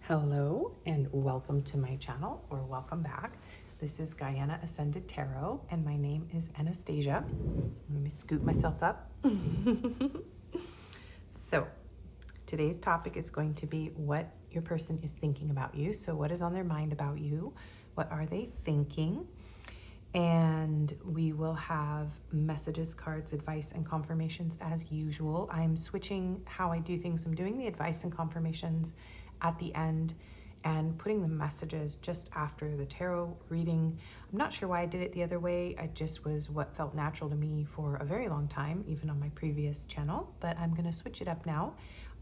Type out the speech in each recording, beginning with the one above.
Hello and welcome to my channel, or welcome back. This is Gaiana.ascended Tarot and my name is Anastasia. Let me scoot myself up. So today's topic is going to be what your person is thinking about you. So what is on their mind about you? What are they thinking? And we will have messages, cards, advice, and confirmations as usual. I'm switching how I do things. I'm doing the advice and confirmations at the end and putting the messages just after the tarot reading. I'm not sure why I did it the other way. It just was what felt natural to me for a very long time, even on my previous channel, but I'm gonna switch it up now.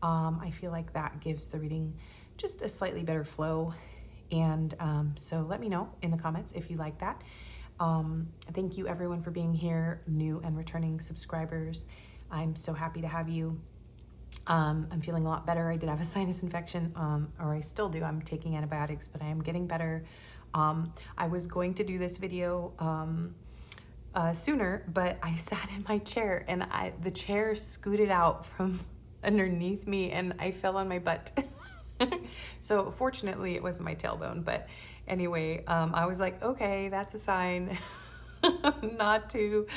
I feel like that gives the reading just a slightly better flow. And so let me know in the comments if you like that. Thank you everyone for being here, new and returning subscribers. I'm so happy to have you. I'm feeling a lot better. I did have a sinus infection, or I still do. I'm taking antibiotics, but I am getting better. I was going to do this video sooner, but I sat in my chair and the chair scooted out from underneath me and I fell on my butt. So fortunately it wasn't my tailbone, but anyway, I was like, okay, that's a sign not to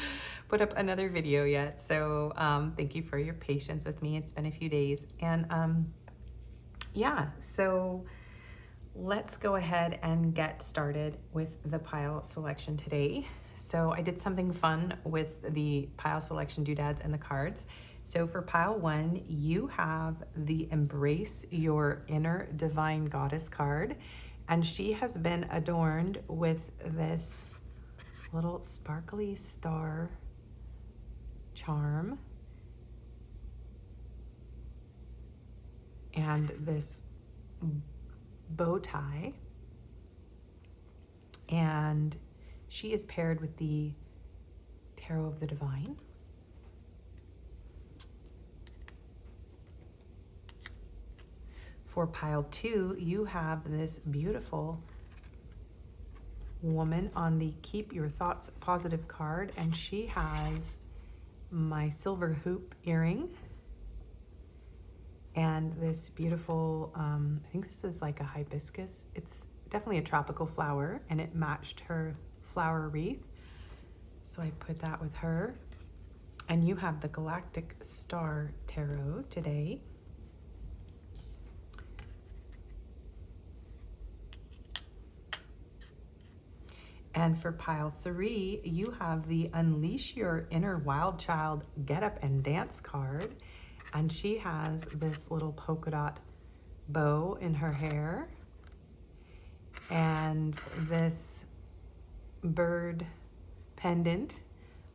put up another video yet. So thank you for your patience with me. It's been a few days. And yeah, so let's go ahead and get started with the pile selection today. So I did something fun with the pile selection doodads and the cards. So for pile 1, you have the Embrace Your Inner Divine Goddess card, and she has been adorned with this little sparkly star charm and this bow tie, and she is paired with the Tarot of the Divine. For pile 2, you have this beautiful woman on the Keep Your Thoughts Positive card, and she has my silver hoop earring and this beautiful, I think this is like a hibiscus. It's definitely a tropical flower and it matched her flower wreath. So I put that with her. And you have the Galactic Star Tarot today. And for pile 3, you have the Unleash Your Inner Wild Child Get Up and Dance card. And she has this little polka dot bow in her hair. And this bird pendant,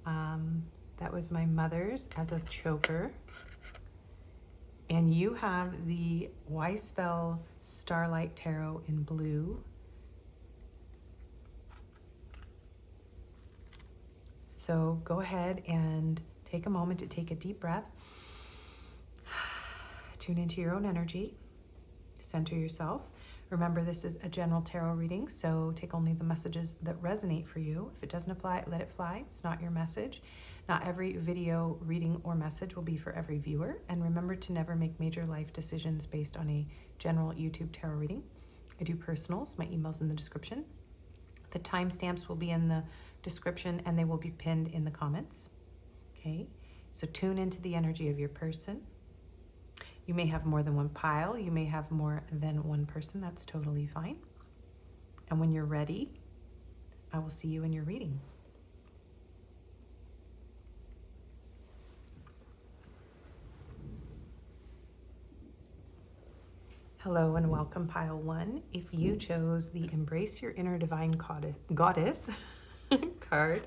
that was my mother's, as a choker. And you have the Weispell Starlight Tarot in blue. So go ahead and take a moment to take a deep breath. Tune into your own energy. Center yourself. Remember, this is a general tarot reading, so take only the messages that resonate for you. If it doesn't apply, let it fly. It's not your message. Not every video, reading, or message will be for every viewer. And remember to never make major life decisions based on a general YouTube tarot reading. I do personals. My email's in the description. The timestamps will be in the description and they will be pinned in the comments. Okay, so tune into the energy of your person. You may have more than one pile. You may have more than one person. That's totally fine. And when you're ready, I will see you in your reading. Hello and welcome, pile 1. If you chose the Embrace Your Inner Divine Goddess card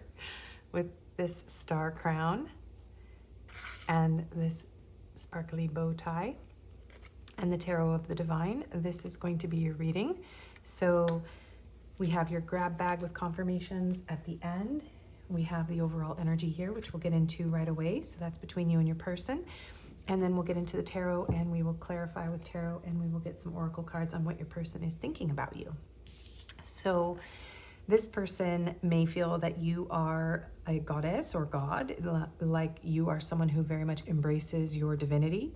with this star crown and this sparkly bow tie and the Tarot of the Divine, this is going to be your reading. So we have your grab bag with confirmations at the end. We have the overall energy here, which we'll get into right away. So that's between you and your person. And then we'll get into the tarot and we will clarify with tarot and we will get some oracle cards on what your person is thinking about you. So this person may feel that you are a goddess or god, like you are someone who very much embraces your divinity.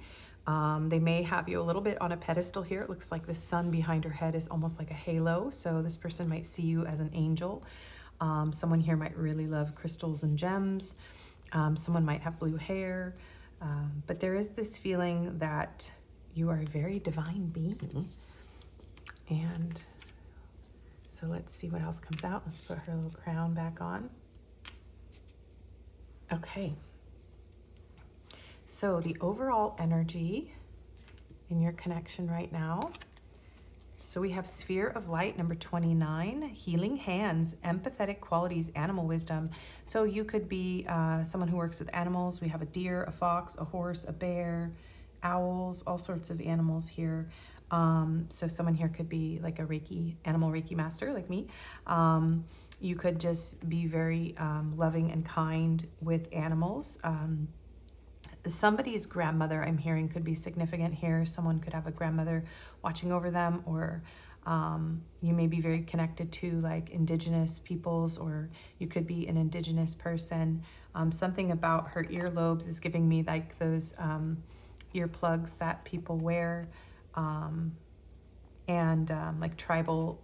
They may have you a little bit on a pedestal here. It looks like the sun behind her head is almost like a halo. So this person might see you as an angel. Someone here might really love crystals and gems. Someone might have blue hair. But there is this feeling that you are a very divine being. And so let's see what else comes out. Let's put her little crown back on. Okay. So the overall energy in your connection right now. So we have Sphere of Light, number 29, healing hands, empathetic qualities, animal wisdom. So you could be someone who works with animals. We have a deer, a fox, a horse, a bear, owls, all sorts of animals here. So someone here could be like a animal Reiki master like me. You could just be very loving and kind with animals. Somebody's grandmother, I'm hearing, could be significant here. Someone could have a grandmother watching over them, or you may be very connected to like indigenous peoples, or you could be an indigenous person. Something about her earlobes is giving me like those earplugs that people wear, and like tribal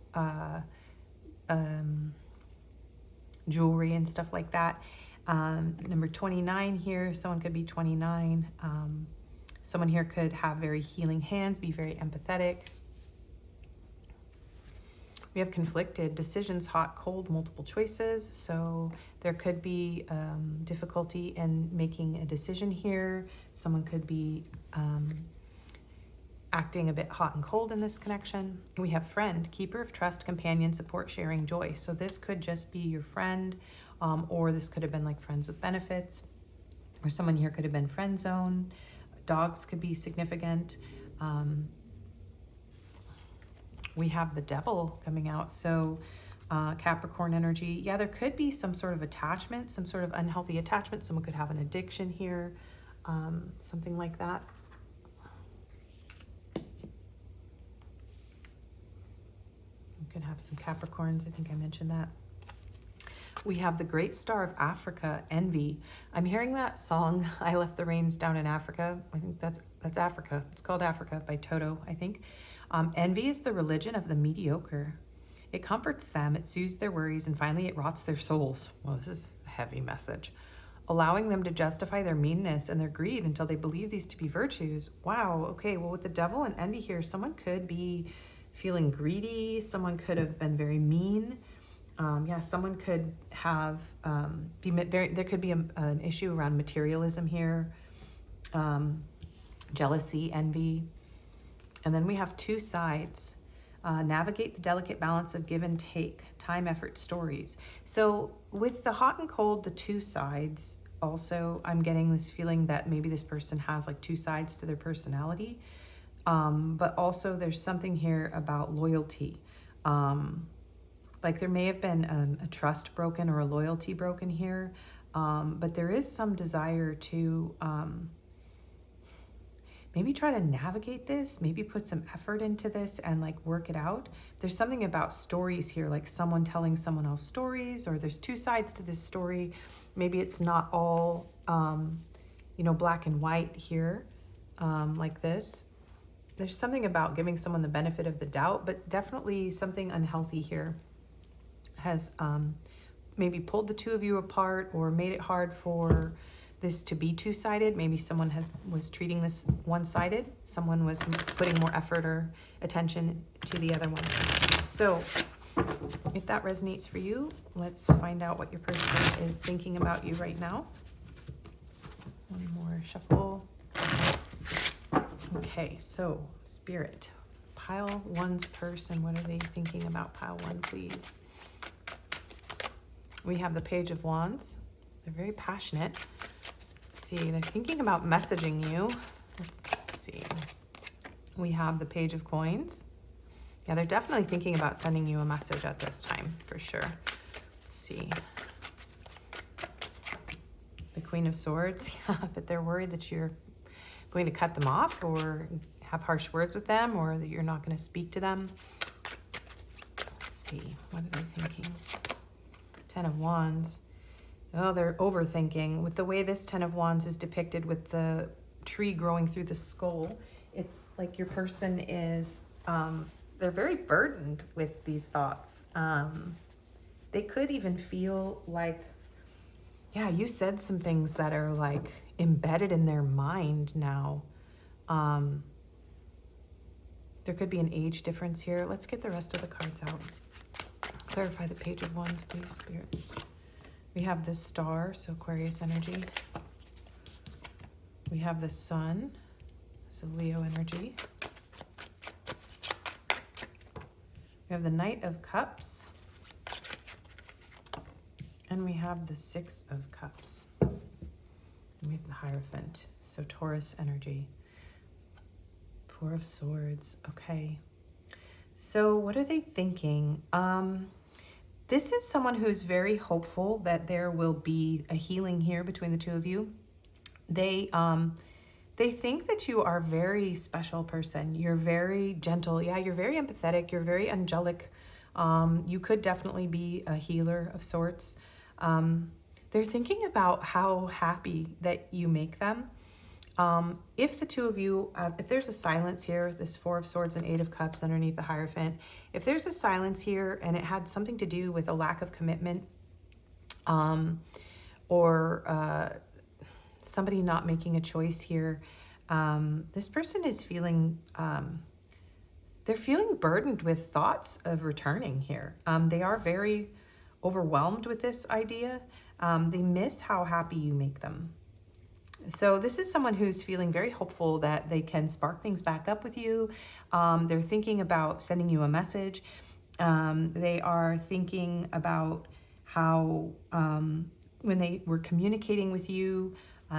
jewelry and stuff like that. Number 29 here, someone could be 29. Someone here could have very healing hands, be very empathetic. We have conflicted decisions, hot, cold, multiple choices. So there could be difficulty in making a decision here. Someone could be acting a bit hot and cold in this connection. We have friend, keeper of trust, companion, support, sharing, joy. So this could just be your friend, or this could have been like friends with benefits, or someone here could have been friend zone. Dogs could be significant. We have the devil coming out. So Capricorn energy. Yeah, there could be some sort of attachment, some sort of unhealthy attachment. Someone could have an addiction here, something like that. You could have some Capricorns. I think I mentioned that. We have the great star of Africa, envy. I'm hearing that song, I Left the Rains Down in Africa. I think that's Africa. It's called Africa by Toto, I think. Envy is the religion of the mediocre. It comforts them, it soothes their worries, and finally it rots their souls. Well, this is a heavy message. Allowing them to justify their meanness and their greed until they believe these to be virtues. Wow, okay, well with the devil and envy here, someone could be feeling greedy. Someone could have been very mean. Yeah, someone could have, there could be an issue around materialism here, jealousy, envy. And then we have two sides. Navigate the delicate balance of give and take, time, effort, stories. So with the hot and cold, the two sides, also, I'm getting this feeling that maybe this person has like two sides to their personality. But also there's something here about loyalty. Like there may have been a trust broken or a loyalty broken here. But there is some desire to maybe try to navigate this, maybe put some effort into this and like work it out. There's something about stories here, like someone telling someone else stories, or there's two sides to this story. Maybe it's not all, black and white here, like this. There's something about giving someone the benefit of the doubt, but definitely something unhealthy here has maybe pulled the two of you apart or made it hard for this to be two-sided. Maybe someone was treating this one-sided. Someone was putting more effort or attention to the other one. So if that resonates for you, let's find out what your person is thinking about you right now. One more shuffle. Okay, so Spirit, pile one's person. What are they thinking about pile one, please? We have the Page of Wands. They're very passionate. Let's see, they're thinking about messaging you. Let's see. We have the Page of Coins. Yeah, they're definitely thinking about sending you a message at this time, for sure. Let's see. The Queen of Swords. Yeah, but they're worried that you're going to cut them off or have harsh words with them, or that you're not going to speak to them. Let's see, what are they thinking? Ten of Wands. Oh, they're overthinking. With the way this Ten of Wands is depicted with the tree growing through the skull. It's like your person is, they're very burdened with these thoughts. They could even feel like, yeah, you said some things that are like embedded in their mind now. There could be an age difference here. Let's get the rest of the cards out. Clarify the Page of Wands, please, Spirit. We have the Star, so Aquarius energy. We have the Sun, so Leo energy. We have the Knight of Cups. And we have the Six of Cups. And we have the Hierophant, so Taurus energy. Four of Swords, okay. So what are they thinking? This is someone who's very hopeful that there will be a healing here between the two of you. They think that you are a very special person. You're very gentle. Yeah, you're very empathetic. You're very angelic. You could definitely be a healer of sorts. They're thinking about how happy that you make them. If the two of you, if there's a silence here, this Four of Swords and Eight of Cups underneath the Hierophant, if there's a silence here and it had something to do with a lack of commitment, or somebody not making a choice here, this person is feeling, they're feeling burdened with thoughts of returning here. They are very overwhelmed with this idea. They miss how happy you make them. So this is someone who's feeling very hopeful that they can spark things back up with you. They're thinking about sending you a message. They are thinking about how when they were communicating with you,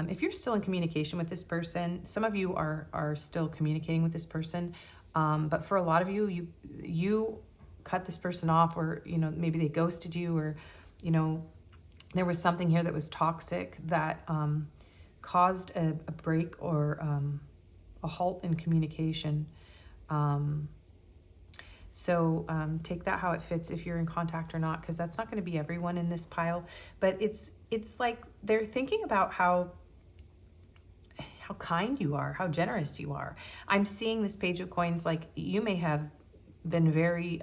if you're still in communication with this person, some of you are still communicating with this person, but for a lot of you, you cut this person off, or maybe they ghosted you, or there was something here that was toxic that caused a break or a halt in communication. So take that how it fits if you're in contact or not, because that's not going to be everyone in this pile. But it's like they're thinking about how kind you are, how generous you are. I'm seeing this Page of Coins like you may have been very,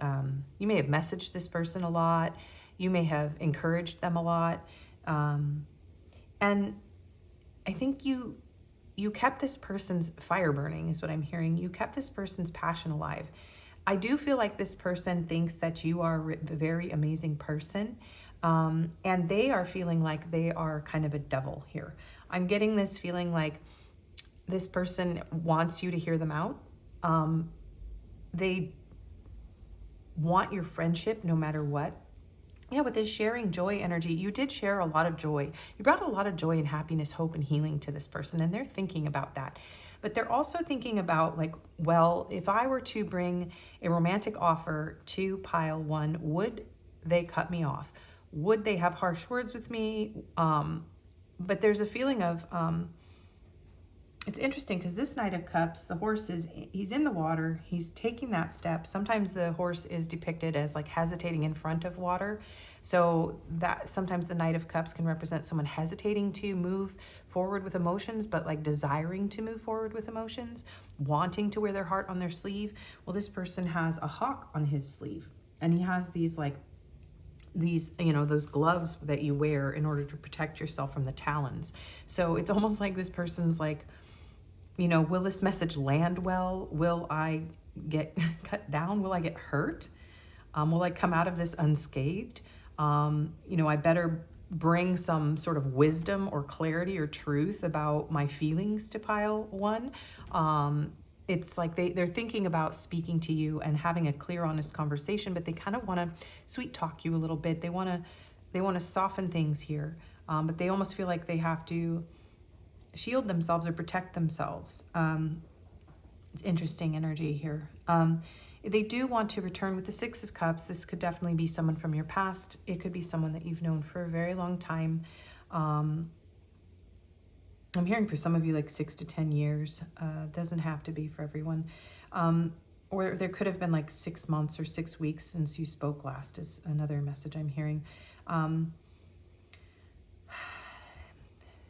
you may have messaged this person a lot. You may have encouraged them a lot. And I think you kept this person's fire burning is what I'm hearing. You kept this person's passion alive. I do feel like this person thinks that you are a very amazing person. And they are feeling like they are kind of a devil here. I'm getting this feeling like this person wants you to hear them out. They want your friendship no matter what. Yeah, with this sharing joy energy, you did share a lot of joy. You brought a lot of joy and happiness, hope, and healing to this person, and they're thinking about that. But they're also thinking about like, well, if I were to bring a romantic offer to pile one, would they cut me off? Would they have harsh words with me? But there's a feeling of, it's interesting because this Knight of Cups, the horse he's in the water, he's taking that step. Sometimes the horse is depicted as like hesitating in front of water. So that sometimes the Knight of Cups can represent someone hesitating to move forward with emotions, but like desiring to move forward with emotions, wanting to wear their heart on their sleeve. Well, this person has a hawk on his sleeve, and he has these those gloves that you wear in order to protect yourself from the talons. So it's almost like this person's like, will this message land well? Will I get cut down? Will I get hurt? Will I come out of this unscathed? I better bring some sort of wisdom or clarity or truth about my feelings to pile one. It's like they're thinking about speaking to you and having a clear, honest conversation, but they kind of want to sweet talk you a little bit. They want to soften things here, but they almost feel like they have to shield themselves or protect themselves. It's interesting energy here. They do want to return with the Six of Cups. This could definitely be someone from your past. It could be someone that you've known for a very long time. I'm hearing for some of you like 6 to 10 years. Doesn't have to be for everyone. Or there could have been like 6 months or 6 weeks since you spoke last is another message I'm hearing.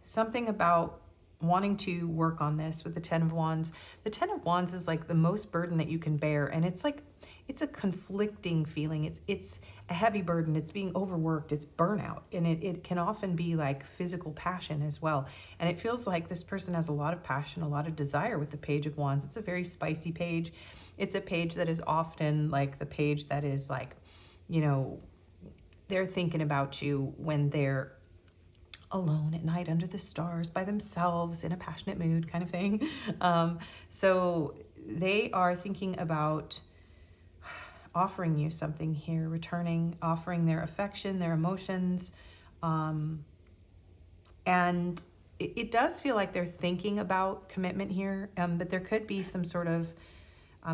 Something about wanting to work on this with the Ten of Wands. The Ten of Wands is like the most burden that you can bear. And it's like, it's a conflicting feeling. It's a heavy burden. It's being overworked. It's burnout. And it can often be like physical passion as well. And it feels like this person has a lot of passion, a lot of desire with the Page of Wands. It's a very spicy page. It's a page that is often like the page that is like, you know, they're thinking about you when they're alone at night under the stars by themselves in a passionate mood kind of thing. So they are thinking about offering you something here, offering their affection, their emotions. And it does feel like they're thinking about commitment here, but there could be some sort of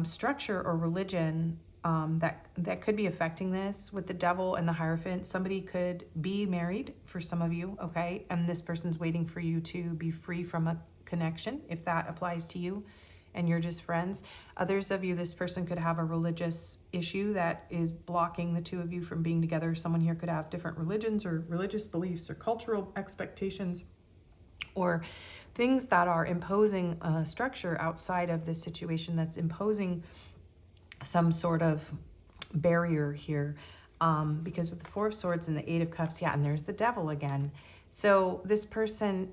structure or religion that could be affecting this with the Devil and the Hierophant. Somebody could be married for some of you, okay? And this person's waiting for you to be free from a connection, if that applies to you and you're just friends. Others of you, this person could have a religious issue that is blocking the two of you from being together. Someone here could have different religions or religious beliefs or cultural expectations or things that are imposing a structure outside of this situation that's imposing some sort of barrier here, because with the Four of Swords and the Eight of Cups, yeah, and there's the Devil again. So this person,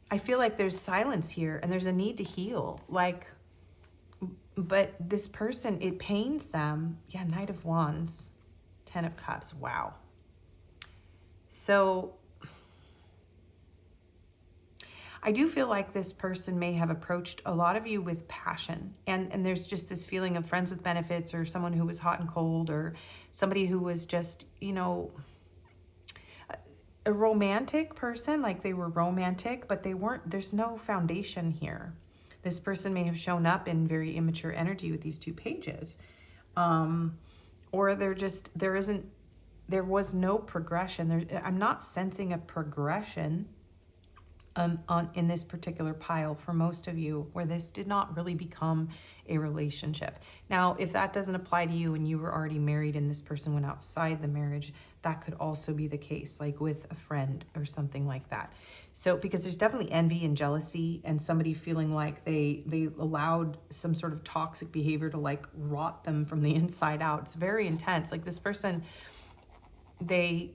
I feel like there's silence here and there's a need to heal, like, but this person, it pains them. Yeah, Knight of Wands, Ten of Cups, wow. So I do feel like this person may have approached a lot of you with passion. And there's just this feeling of friends with benefits, or someone who was hot and cold, or somebody who was just, you know, a romantic person, like they were romantic, but they weren't, there's no foundation here. This person may have shown up in very immature energy with these two pages. Or there was no progression. I'm not sensing a progression in this particular pile for most of you, where this did not really become a relationship. Now, if that doesn't apply to you and you were already married and this person went outside the marriage, that could also be the case, like with a friend or something like that. So, because there's definitely envy and jealousy and somebody feeling like they allowed some sort of toxic behavior to like rot them from the inside out. It's very intense. Like this person, I'm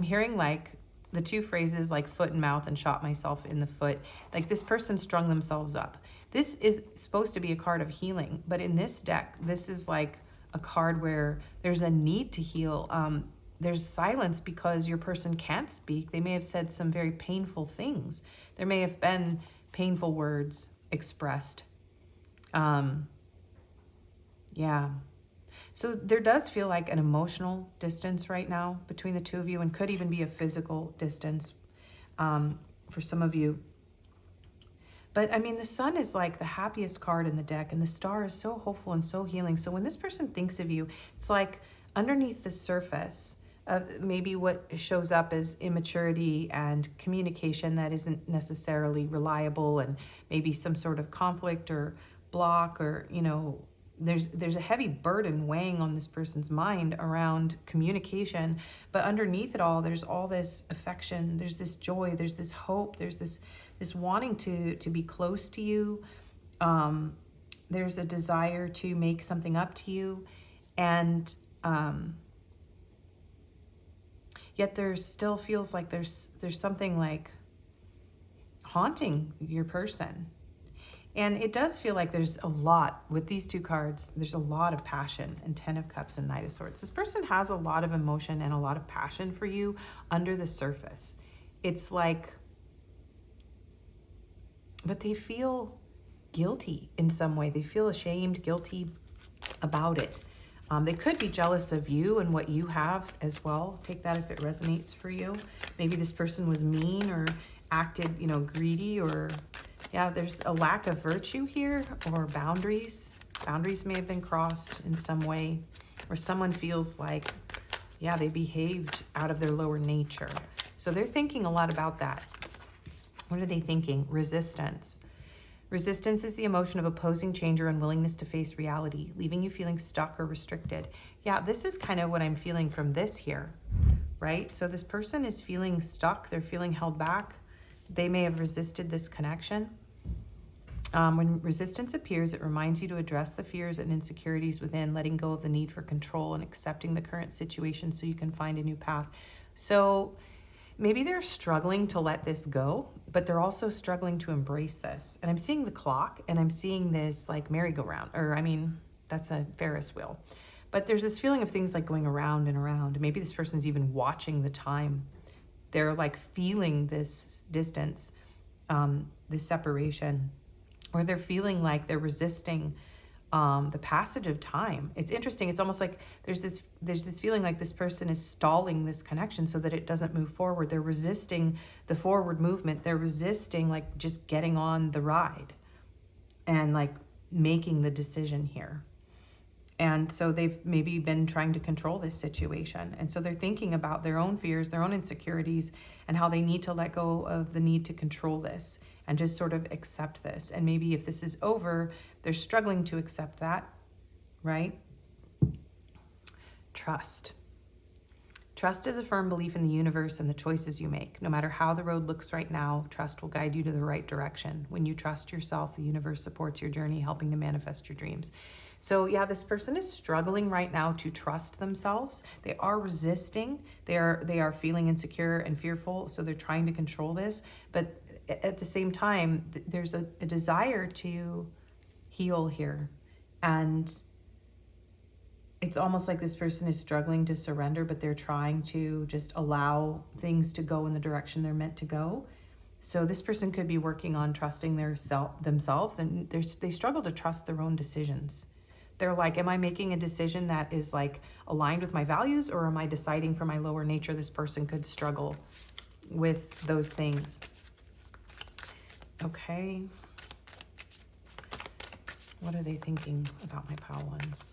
hearing like the two phrases like foot and mouth and shot myself in the foot. Like this person strung themselves up. This is supposed to be a card of healing, but in this deck, this is like a card where there's a need to heal. There's silence because your person can't speak. They may have said some very painful things. There may have been painful words expressed. Yeah. So there does feel like an emotional distance right now between the two of you, and could even be a physical distance for some of you. But I mean, the Sun is like the happiest card in the deck, and the Star is so hopeful and so healing. So when this person thinks of you, it's like underneath the surface of maybe what shows up as immaturity and communication that isn't necessarily reliable, and maybe some sort of conflict or block, or, you know, there's a heavy burden weighing on this person's mind around communication. But underneath it all, there's all this affection, there's this joy, there's this hope, there's this wanting to be close to you. There's a desire to make something up to you, and yet there still feels like there's something like haunting your person. And it does feel like there's a lot with these two cards. There's a lot of passion, and Ten of Cups and Knight of Swords. This person has a lot of emotion and a lot of passion for you under the surface. It's like, but they feel guilty in some way. They feel ashamed, guilty about it. They could be jealous of you and what you have as well. Take that if it resonates for you. Maybe this person was mean or acted, you know, greedy, or yeah, there's a lack of virtue here, or boundaries. Boundaries may have been crossed in some way, or someone feels like, yeah, they behaved out of their lower nature. So they're thinking a lot about that. What are they thinking? Resistance. Resistance is the emotion of opposing change or unwillingness to face reality, leaving you feeling stuck or restricted. Yeah, this is kind of what I'm feeling from this here, right? So this person is feeling stuck. They're feeling held back. They may have resisted this connection. When resistance appears, it reminds you to address the fears and insecurities within, letting go of the need for control and accepting the current situation so you can find a new path. So maybe they're struggling to let this go, but they're also struggling to embrace this. And I'm seeing the clock, and I'm seeing this like merry-go-round, or I mean, that's a Ferris wheel. But there's this feeling of things like going around and around. Maybe this person's even watching the time. They're like feeling this distance, this separation, or they're feeling like they're resisting the passage of time. It's interesting. It's almost like there's this feeling like this person is stalling this connection so that it doesn't move forward. They're resisting the forward movement. They're resisting like just getting on the ride and like making the decision here. And so they've maybe been trying to control this situation. And so they're thinking about their own fears, their own insecurities, and how they need to let go of the need to control this and just sort of accept this. And maybe if this is over, they're struggling to accept that, right? Trust. Trust is a firm belief in the universe and the choices you make. No matter how the road looks right now, trust will guide you to the right direction. When you trust yourself, the universe supports your journey, helping to manifest your dreams. So yeah, this person is struggling right now to trust themselves. They are resisting. They are feeling insecure and fearful. So they're trying to control this. But at the same time, there's a desire to heal here. And it's almost like this person is struggling to surrender, but they're trying to just allow things to go in the direction they're meant to go. So this person could be working on trusting themselves, and they struggle to trust their own decisions. They're like, am I making a decision that is like aligned with my values, or am I deciding for my lower nature? This person could struggle with those things. Okay. What are they thinking about my pile ones?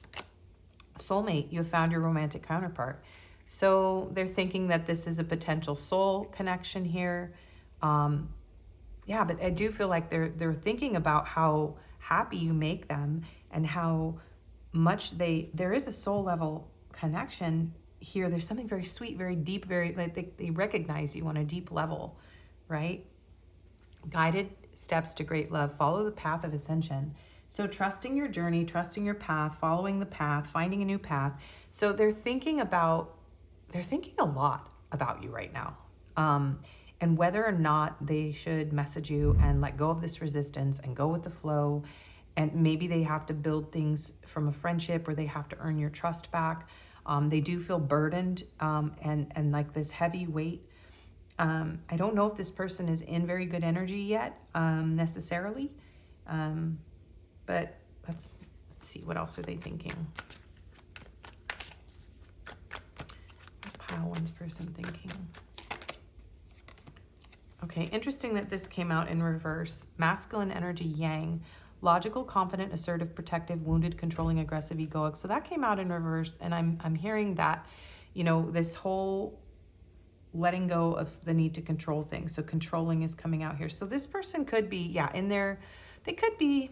Soulmate, you have found your romantic counterpart. So they're thinking that this is a potential soul connection here. Yeah, but I do feel like they're thinking about how happy you make them and how much there is a soul level connection here. There's something very sweet, very deep, very like they recognize you on a deep level, right? Guided steps to great love. Follow the path of ascension. So trusting your journey, trusting your path, following the path, finding a new path. So they're thinking a lot about you right now. And whether or not they should message you and let go of this resistance and go with the flow. And maybe they have to build things from a friendship, or they have to earn your trust back. They do feel burdened and like this heavy weight. I don't know if this person is in very good energy yet, necessarily. But let's see, what else are they thinking? What's pile one's person thinking? Okay, interesting that this came out in reverse. Masculine energy, yang. Logical, confident, assertive, protective, wounded, controlling, aggressive, egoic. So that came out in reverse, and I'm hearing that, you know, this whole letting go of the need to control things. So controlling is coming out here. So this person could be, they could be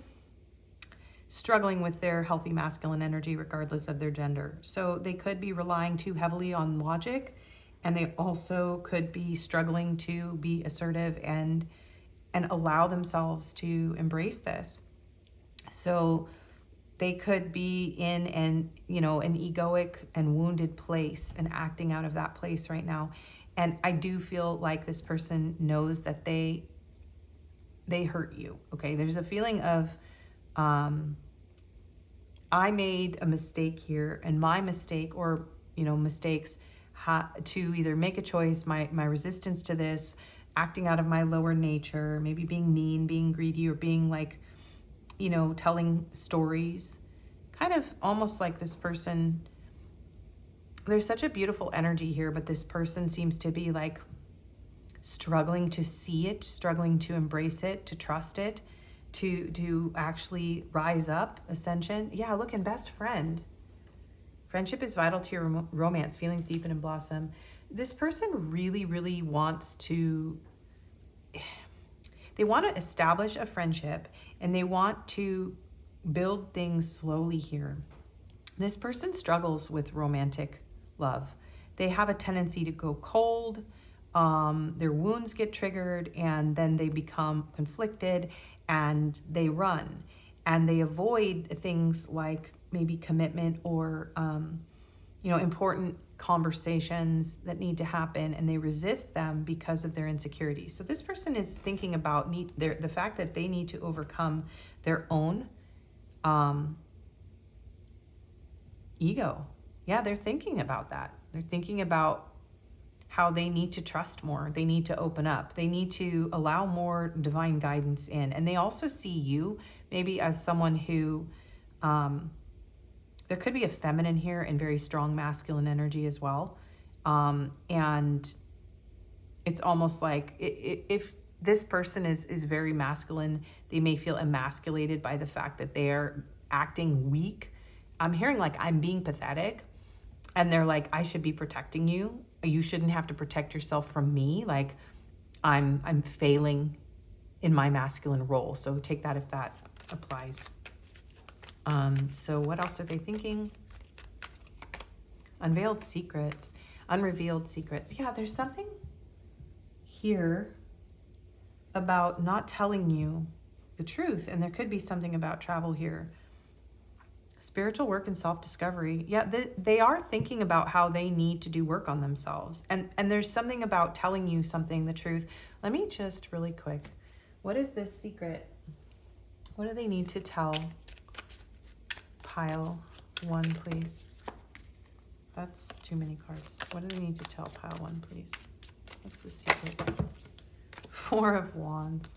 struggling with their healthy masculine energy regardless of their gender. So they could be relying too heavily on logic, and they also could be struggling to be assertive and allow themselves to embrace this. So they could be in an egoic and wounded place and acting out of that place right now. And I do feel like this person knows that they hurt you. Okay, there's a feeling of I made a mistake here, and my mistake, or mistakes, to either make a choice, my resistance to this, acting out of my lower nature, maybe being mean, being greedy, or being like, telling stories. Kind of almost like this person, there's such a beautiful energy here, but this person seems to be like struggling to see it, struggling to embrace it, to trust it, to actually rise up, ascension. Yeah, look, and best friend. Friendship is vital to your romance. Feelings deepen and blossom. This person really, really wants to, they want to establish a friendship, and they want to build things slowly here. This person struggles with romantic love. they have a tendency to go cold. Their wounds get triggered, and then they become conflicted, and they run, and they avoid things like maybe commitment or important conversations that need to happen, and they resist them because of their insecurities. So this person is thinking about the fact that they need to overcome their own ego. Yeah, they're thinking about that. They're thinking about how they need to trust more. They need to open up. They need to allow more divine guidance in. And they also see you maybe as someone who, there could be a feminine here and very strong masculine energy as well. And it's almost like if this person is very masculine, they may feel emasculated by the fact that they're acting weak. I'm hearing like, I'm being pathetic. And they're like, I should be protecting you. You shouldn't have to protect yourself from me. Like I'm failing in my masculine role. So take that if that applies. So what else are they thinking? Unveiled secrets, unrevealed secrets. Yeah, there's something here about not telling you the truth. And there could be something about travel here. Spiritual work and self-discovery. Yeah, they are thinking about how they need to do work on themselves. And there's something about telling you something, the truth. Let me just really quick. What is this secret? What do they need to tell? Pile 1, please. That's too many cards. What do they need to tell pile 1, please? What's the secret? 4 of Wands.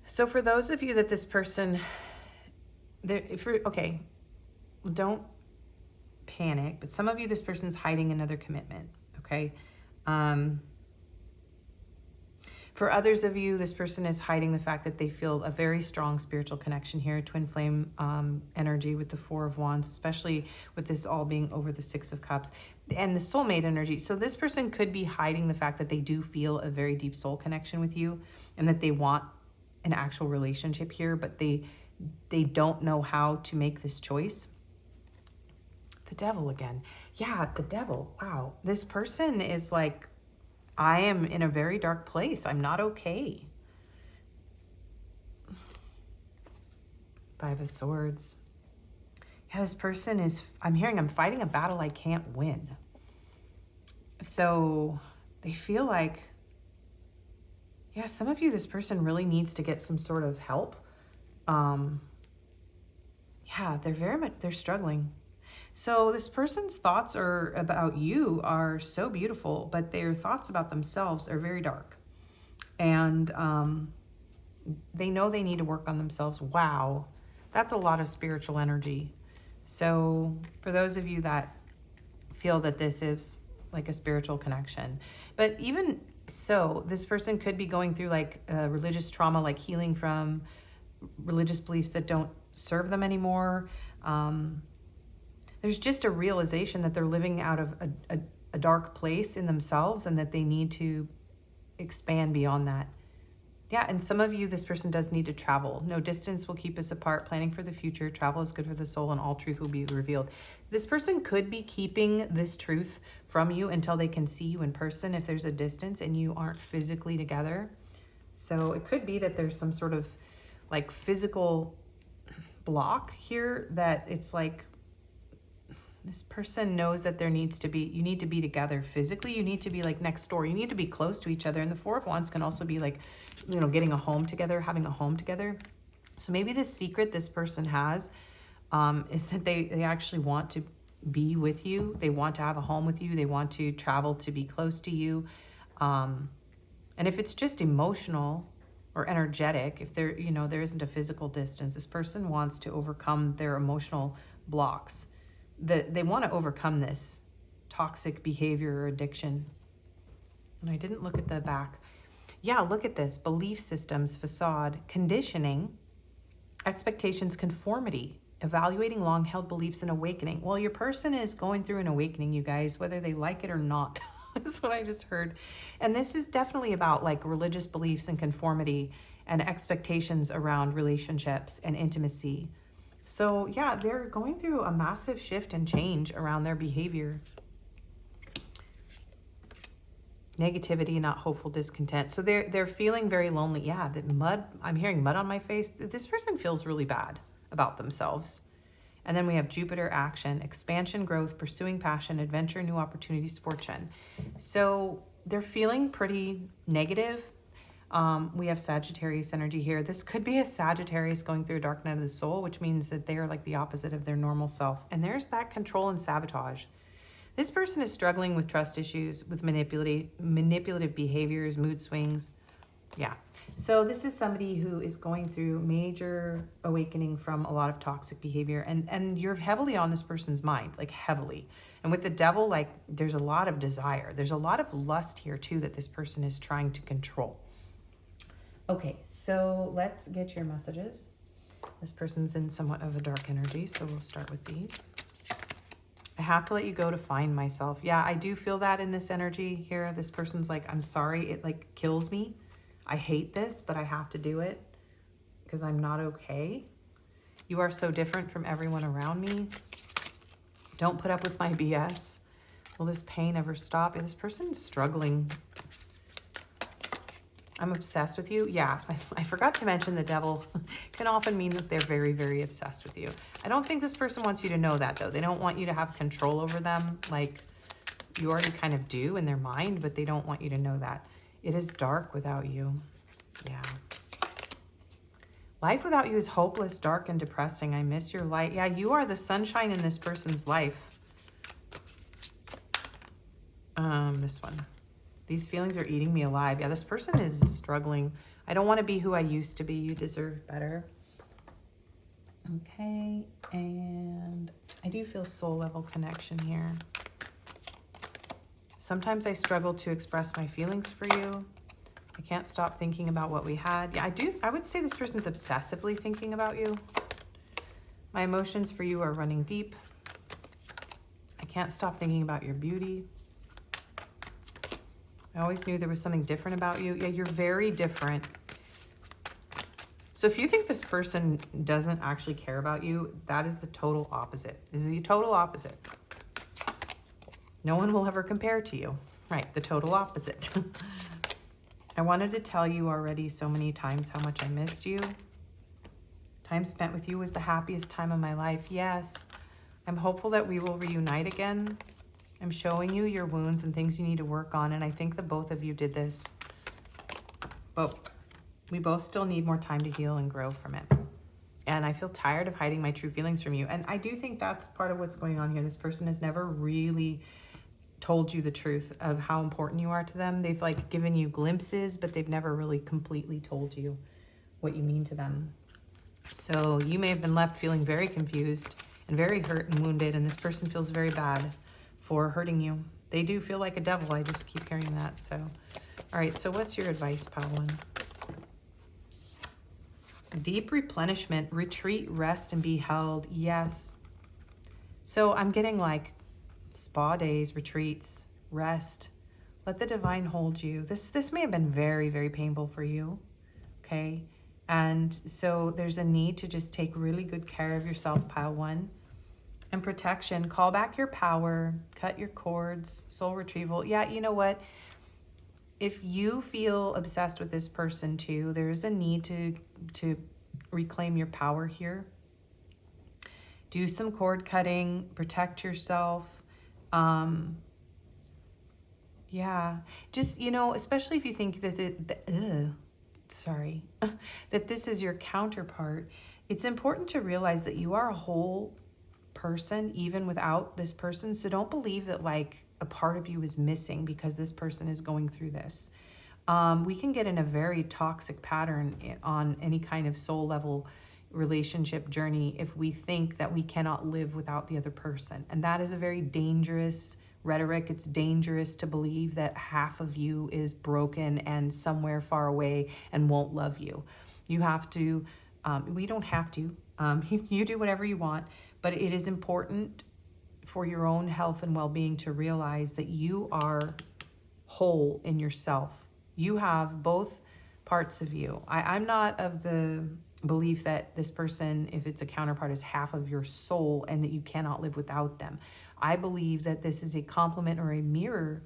So for those of you that this person, okay, don't panic, but some of you, this person's hiding another commitment, okay? For others of you, this person is hiding the fact that they feel a very strong spiritual connection here, twin flame energy with the 4 of Wands, especially with this all being over the 6 of Cups, and the soulmate energy. So this person could be hiding the fact that they do feel a very deep soul connection with you and that they want an actual relationship here, but they don't know how to make this choice. The Devil again. Yeah, the Devil. Wow. This person is like, I am in a very dark place. I'm not okay. 5 of Swords. Yeah, this person is, I'm fighting a battle I can't win. So they feel like, yeah, some of you, this person really needs to get some sort of help. Yeah, they're struggling. So this person's thoughts about you are so beautiful, but their thoughts about themselves are very dark. And they know they need to work on themselves. Wow, that's a lot of spiritual energy. So for those of you that feel that this is like a spiritual connection, but even so, this person could be going through like religious trauma, like healing from religious beliefs that don't serve them anymore. There's just a realization that they're living out of a dark place in themselves and that they need to expand beyond that. Yeah, and some of you, this person does need to travel. No distance will keep us apart. Planning for the future. Travel is good for the soul, and all truth will be revealed. This person could be keeping this truth from you until they can see you in person if there's a distance and you aren't physically together. So it could be that there's some sort of like physical block here that it's like this person knows that you need to be together physically. You need to be like next door. You need to be close to each other. And the 4 of Wands can also be like, getting a home together, having a home together. So maybe the secret this person has is that they actually want to be with you. They want to have a home with you. They want to travel to be close to you. And if it's just emotional or energetic, if there isn't a physical distance, this person wants to overcome their emotional blocks. They want to overcome this toxic behavior or addiction. And I didn't look at the back. Yeah, look at this. Belief systems, facade, conditioning, expectations, conformity, evaluating long-held beliefs, and awakening. Well, your person is going through an awakening, you guys, whether they like it or not. That's what I just heard. And this is definitely about like religious beliefs and conformity and expectations around relationships and intimacy. So yeah, they're going through a massive shift and change around their behavior. Negativity, not hopeful, discontent. So they're feeling very lonely. Yeah, the mud, I'm hearing mud on my face. This person feels really bad about themselves. And then we have Jupiter, action, expansion, growth, pursuing passion, adventure, new opportunities, fortune. So they're feeling pretty negative. We have Sagittarius energy here. This could be a Sagittarius going through a dark night of the soul, which means that they are like the opposite of their normal self. And there's that control and sabotage. This person is struggling with trust issues, with manipulative behaviors, mood swings. Yeah. So this is somebody who is going through major awakening from a lot of toxic behavior. And you're heavily on this person's mind, like heavily. And with the devil, like there's a lot of desire. There's a lot of lust here too that this person is trying to control. Okay, so let's get your messages. This person's in somewhat of a dark energy, so we'll start with these. I have to let you go to find myself. Yeah, I do feel that in this energy here. This person's like, I'm sorry, it like kills me. I hate this, but I have to do it because I'm not okay. You are so different from everyone around me. Don't put up with my BS. Will this pain ever stop? And this person's struggling. I'm obsessed with you. Yeah, I forgot to mention the devil can often mean that they're very, very obsessed with you. I don't think this person wants you to know that, though. They don't want you to have control over them like you already kind of do in their mind, but they don't want you to know that. It is dark without you. Yeah. Life without you is hopeless, dark, and depressing. I miss your light. Yeah, you are the sunshine in this person's life. This one. These feelings are eating me alive. Yeah, this person is struggling. I don't want to be who I used to be. You deserve better. Okay, and I do feel soul level connection here. Sometimes I struggle to express my feelings for you. I can't stop thinking about what we had. Yeah, I would say this person's obsessively thinking about you. My emotions for you are running deep. I can't stop thinking about your beauty. I always knew there was something different about you. Yeah, you're very different. So if you think this person doesn't actually care about you, that is the total opposite. This is the total opposite. No one will ever compare to you. Right, the total opposite. I wanted to tell you already so many times how much I missed you. Time spent with you was the happiest time of my life. Yes, I'm hopeful that we will reunite again. I'm showing you your wounds and things you need to work on, and I think that both of you did this. But we both still need more time to heal and grow from it. And I feel tired of hiding my true feelings from you. And I do think that's part of what's going on here. This person has never really told you the truth of how important you are to them. They've like given you glimpses, but they've never really completely told you what you mean to them. So you may have been left feeling very confused and very hurt and wounded, and this person feels very bad for hurting you. They do feel like a devil. I just keep hearing that. So, all right. So what's your advice, pile one? Deep replenishment, retreat, rest, and be held. Yes. So I'm getting like spa days, retreats, rest. Let the divine hold you. This may have been very, very painful for you. Okay. And so there's a need to just take really good care of yourself, pile one. And protection, call back your power, cut your cords, soul retrieval. Yeah, you know what? If you feel obsessed with this person too, there's a need to reclaim your power here. Do some cord cutting, protect yourself. Yeah, just, you know, especially if you think that that this is your counterpart, it's important to realize that you are a whole person even without this person. So don't believe that like a part of you is missing because this person is going through this. We can get in a very toxic pattern on any kind of soul level relationship journey if we think that we cannot live without the other person. And that is a very dangerous rhetoric. It's dangerous to believe that half of you is broken and somewhere far away and won't love you. You have to, we don't have to, you do whatever you want, but it is important for your own health and well-being to realize that you are whole in yourself. You have both parts of you. I'm not of the belief that this person, if it's a counterpart, is half of your soul and that you cannot live without them. I believe that this is a complement or a mirror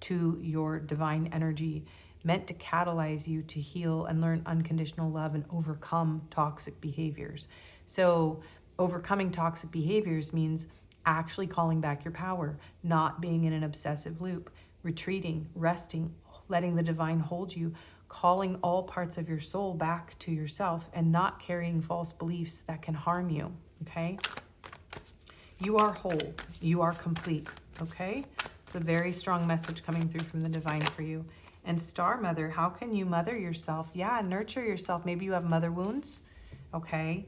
to your divine energy, meant to catalyze you to heal and learn unconditional love and overcome toxic behaviors. So overcoming toxic behaviors means actually calling back your power, not being in an obsessive loop, retreating, resting, letting the divine hold you, calling all parts of your soul back to yourself, and not carrying false beliefs that can harm you, okay? You are whole. You are complete, okay? It's a very strong message coming through from the divine for you. And Star Mother, how can you mother yourself? Yeah, nurture yourself. Maybe you have mother wounds, okay?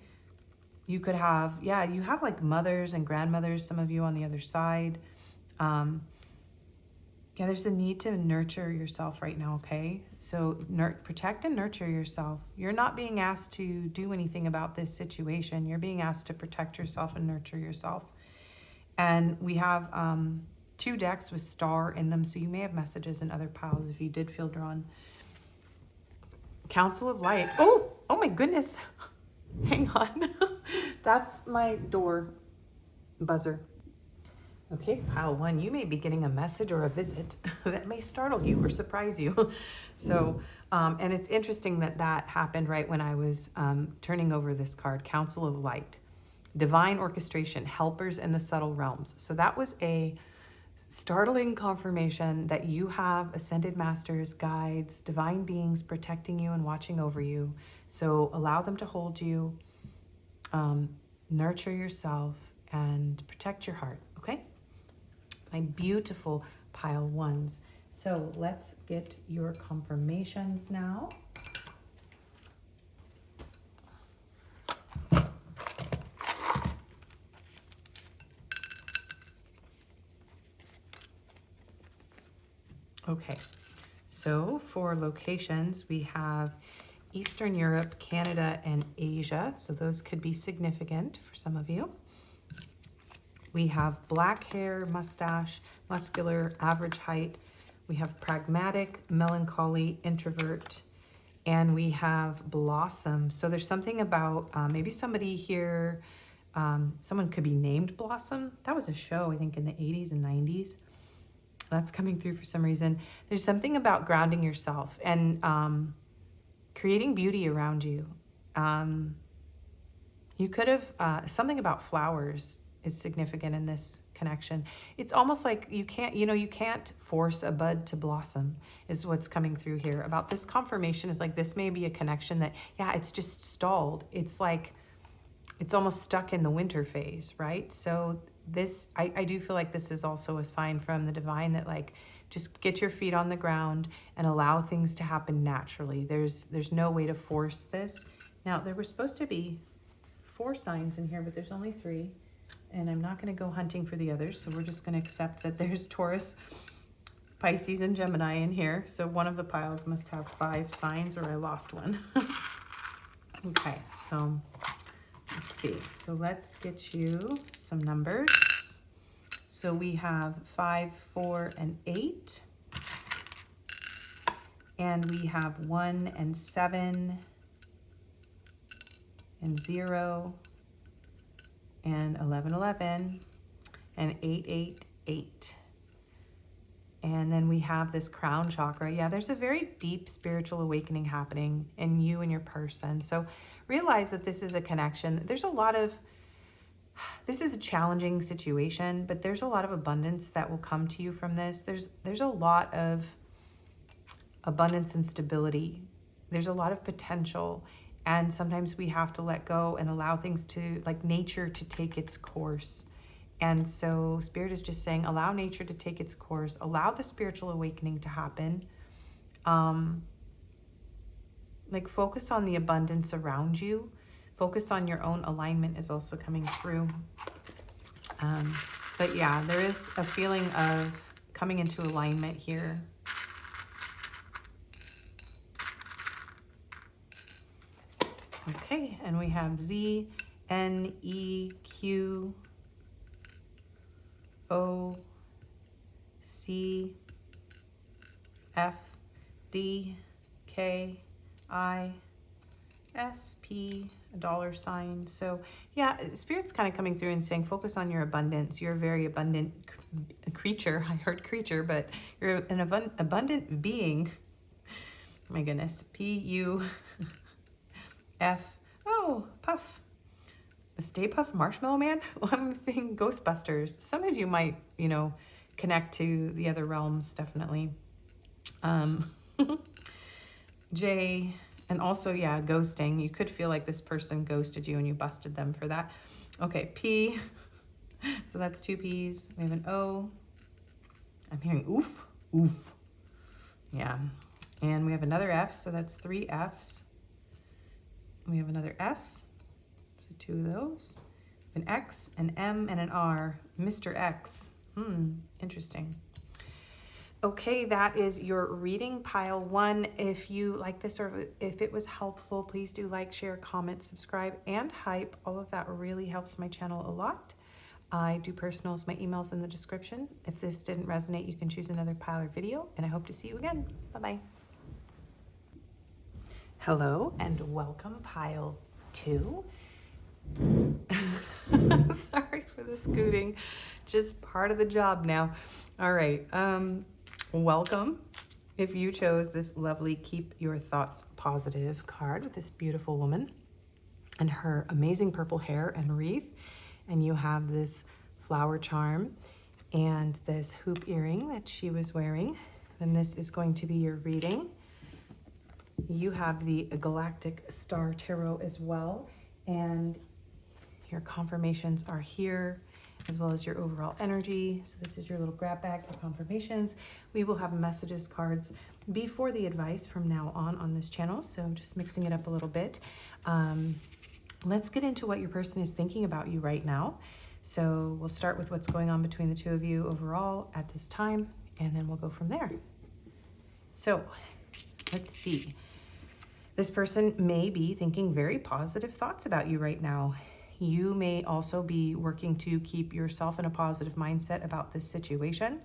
You could have, yeah, you have like mothers and grandmothers, some of you on the other side. Yeah, there's a need to nurture yourself right now, okay? So protect and nurture yourself. You're not being asked to do anything about this situation. You're being asked to protect yourself and nurture yourself. And we have 2 decks with star in them, so you may have messages in other piles if you did feel drawn. Council of Light. Oh my goodness. Hang on. That's my door buzzer. Okay, pile 1, you may be getting a message or a visit that may startle you or surprise you. So, and it's interesting that that happened right when I was turning over this card, Council of Light. Divine orchestration, helpers in the subtle realms. So that was a startling confirmation that you have ascended masters, guides, divine beings protecting you and watching over you. So allow them to hold you, nurture yourself, and protect your heart, okay? My beautiful pile 1s. So let's get your confirmations now. Okay, so for locations, we have Eastern Europe, Canada, and Asia. So those could be significant for some of you. We have black hair, mustache, muscular, average height. We have pragmatic, melancholy, introvert, and we have blossom. So there's something about maybe somebody here, someone could be named Blossom. That was a show, I think, in the 80s and 90s. That's coming through for some reason. There's something about grounding yourself and creating beauty around you. You could have, something about flowers is significant in this connection. It's almost like you can't force a bud to blossom is what's coming through here. About this confirmation is like, this may be a connection that, yeah, it's just stalled. It's like, it's almost stuck in the winter phase, right? So this, I do feel like this is also a sign from the divine that like, just get your feet on the ground and allow things to happen naturally. There's no way to force this. Now, there were supposed to be 4 signs in here, but there's only 3. And I'm not going to go hunting for the others, so we're just going to accept that there's Taurus, Pisces, and Gemini in here. So one of the piles must have 5 signs, or I lost one. Okay, so let's see. So let's get you some numbers. So we have 5, 4, and 8. And we have 1 and 7 and 0. And 11, 11, and 8, 8, 8. And then we have this crown chakra. Yeah, there's a very deep spiritual awakening happening in you and your person. So realize that this is a connection. There's a lot of, this is a challenging situation, but there's a lot of abundance that will come to you from this. There's a lot of abundance and stability. There's a lot of potential. And sometimes we have to let go and allow things to, like nature, to take its course. And so Spirit is just saying, allow nature to take its course. Allow the spiritual awakening to happen. Like focus on the abundance around you. Focus on your own alignment is also coming through. But yeah, there is a feeling of coming into alignment here. Okay, and we have Z, N, E, Q, O, C, F, D, K, I, SP, $. So yeah, Spirit's kind of coming through and saying, focus on your abundance. You're a very abundant creature. I heard creature, but you're an abundant being. My goodness. PUF. Oh, Puff. Stay Puff Marshmallow Man? I'm seeing Ghostbusters. Some of you might, you know, connect to the other realms, definitely. J, and also, yeah, ghosting. You could feel like this person ghosted you and you busted them for that. Okay, P. So that's 2 P's. We have an O. I'm hearing oof, oof. Yeah. And we have another F, so that's 3 F's. We have another S. So 2 of those. An X, an M, and an R. Mr. X. Interesting. Okay, that is your reading, pile 1. If you like this or if it was helpful, please do like, share, comment, subscribe, and hype. All of that really helps my channel a lot. I do personals, my email's in the description. If this didn't resonate, you can choose another pile or video, and I hope to see you again. Bye-bye. Hello, and welcome, pile 2. Sorry for the scooting, just part of the job now. All right, welcome. If you chose this lovely Keep Your Thoughts Positive card with this beautiful woman and her amazing purple hair and wreath, and you have this flower charm and this hoop earring that she was wearing, then this is going to be your reading. You have the Galactic Star Tarot as well, and your confirmations are here, as well as your overall energy. So this is your little grab bag for confirmations. We will have messages cards before the advice from now on this channel, so just mixing it up a little bit. Let's get into what your person is thinking about you right now. So we'll start with what's going on between the two of you overall at this time, and then we'll go from there. So let's see. This person may be thinking very positive thoughts about you right now. You may also be working to keep yourself in a positive mindset about this situation.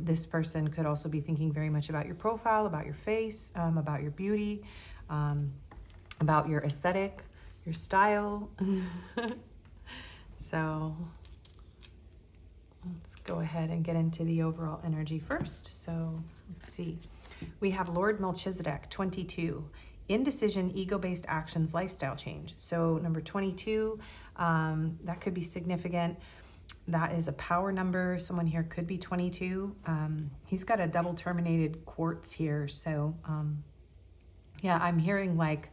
This person could also be thinking very much about your profile, about your face, about your beauty, about your aesthetic, your style. So let's go ahead and get into the overall energy first. So let's see. We have Lord Melchizedek, 22. Indecision, ego-based actions, lifestyle change. So number 22, that could be significant. That is a power number. Someone here could be 22. He's got a double terminated quartz here. So yeah, I'm hearing like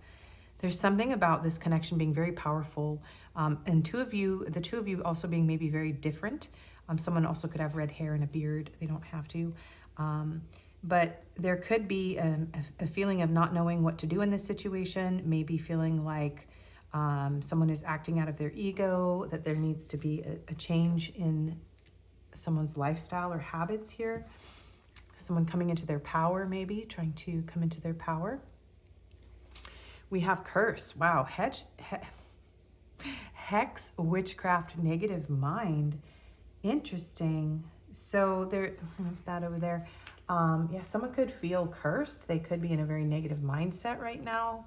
there's something about this connection being very powerful. And the two of you also being maybe very different. Someone also could have red hair and a beard. They don't have to. But there could be a feeling of not knowing what to do in this situation, maybe feeling like someone is acting out of their ego, that there needs to be a change in someone's lifestyle or habits here. Someone coming into their power, maybe trying to come into their power. We have curse. Wow. Hex, witchcraft, negative mind. Interesting. So there, that over there. Yeah, someone could feel cursed. They could be in a very negative mindset right now.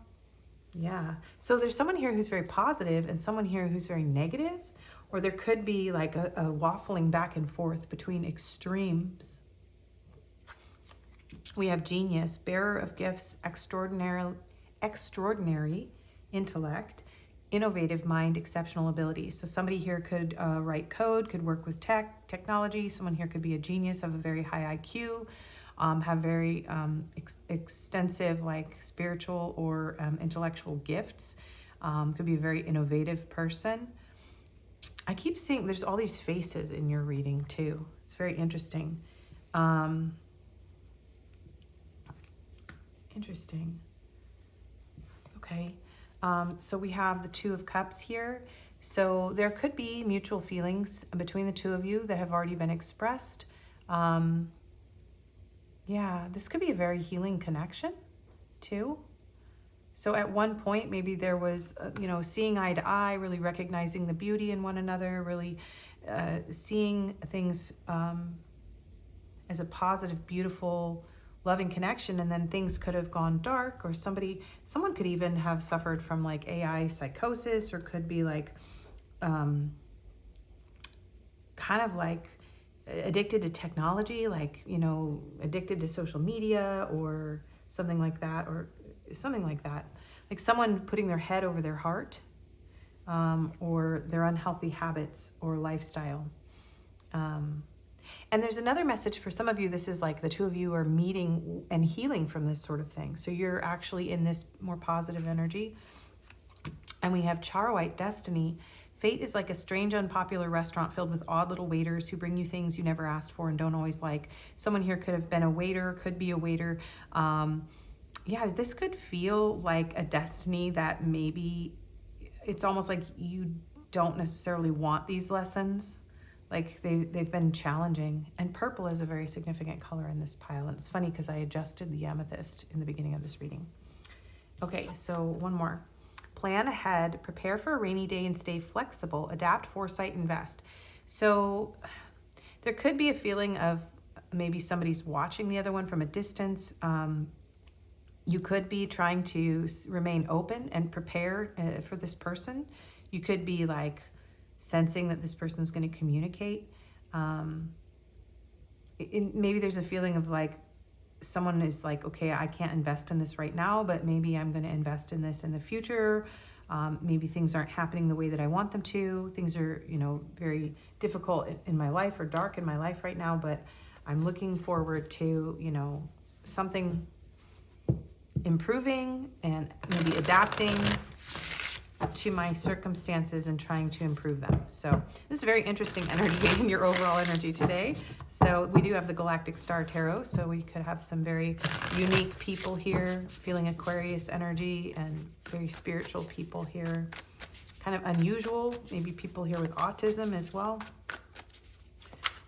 Yeah. So there's someone here who's very positive and someone here who's very negative, or there could be like a waffling back and forth between extremes. We have genius, bearer of gifts, extraordinary intellect, innovative mind, exceptional ability. So somebody here could write code, could work with technology. Someone here could be a genius, have a very high IQ, have very extensive like spiritual or intellectual gifts. Could be a very innovative person. I keep seeing there's all these faces in your reading too. It's very interesting. Interesting. Okay. So we have the Two of Cups here. So there could be mutual feelings between the two of you that have already been expressed. Yeah, this could be a very healing connection too. So at one point, maybe there was, seeing eye to eye, really recognizing the beauty in one another, really seeing things as a positive, beautiful, loving connection, and then things could have gone dark, or someone could even have suffered from like AI psychosis, or could be like kind of like addicted to technology, like, you know, addicted to social media or something like that, like someone putting their head over their heart, or their unhealthy habits or lifestyle. And there's another message for some of you. This is like the two of you are meeting and healing from this sort of thing. So you're actually in this more positive energy. And we have Charoite Destiny. Fate is like a strange, unpopular restaurant filled with odd little waiters who bring you things you never asked for and don't always like. Someone here could have been a waiter, could be a waiter. Yeah, this could feel like a destiny that maybe it's almost like you don't necessarily want these lessons. Like they've been challenging. And purple is a very significant color in this pile. And it's funny because I adjusted the amethyst in the beginning of this reading. Okay, so one more. Plan ahead, prepare for a rainy day and stay flexible, adapt, foresight, invest. So there could be a feeling of maybe somebody's watching the other one from a distance. You could be trying to remain open and prepare for this person. You could be like sensing that this person's going to communicate. Maybe there's a feeling of like someone is like, okay, I can't invest in this right now, but maybe I'm going to invest in this in the future. Maybe things aren't happening the way that I want them to. Things are, you know, very difficult in my life or dark in my life right now, but I'm looking forward to, you know, something improving and maybe adapting to my circumstances and trying to improve them. So this is very interesting energy in your overall energy today. So we do have the Galactic Star Tarot, so we could have some very unique people here, feeling Aquarius energy, and very spiritual people here. Kind of unusual, maybe people here with autism as well.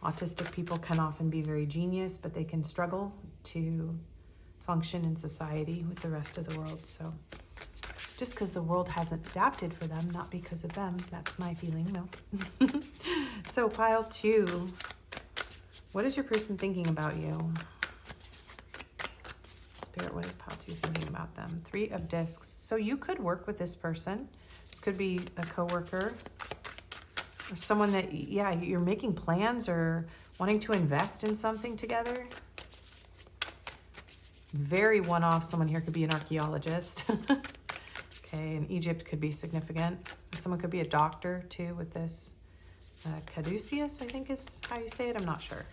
Autistic people can often be very genius, but they can struggle to function in society with the rest of the world. So just because the world hasn't adapted for them, not because of them. That's my feeling, no. So pile 2, what is your person thinking about you? Spirit, what is pile 2 thinking about them? 3 of Discs. So you could work with this person. This could be a coworker or someone that, yeah, you're making plans or wanting to invest in something together. Very one-off. Someone here could be an archaeologist. Okay, and Egypt could be significant. Someone could be a doctor too with this. Caduceus, I think is how you say it. I'm not sure.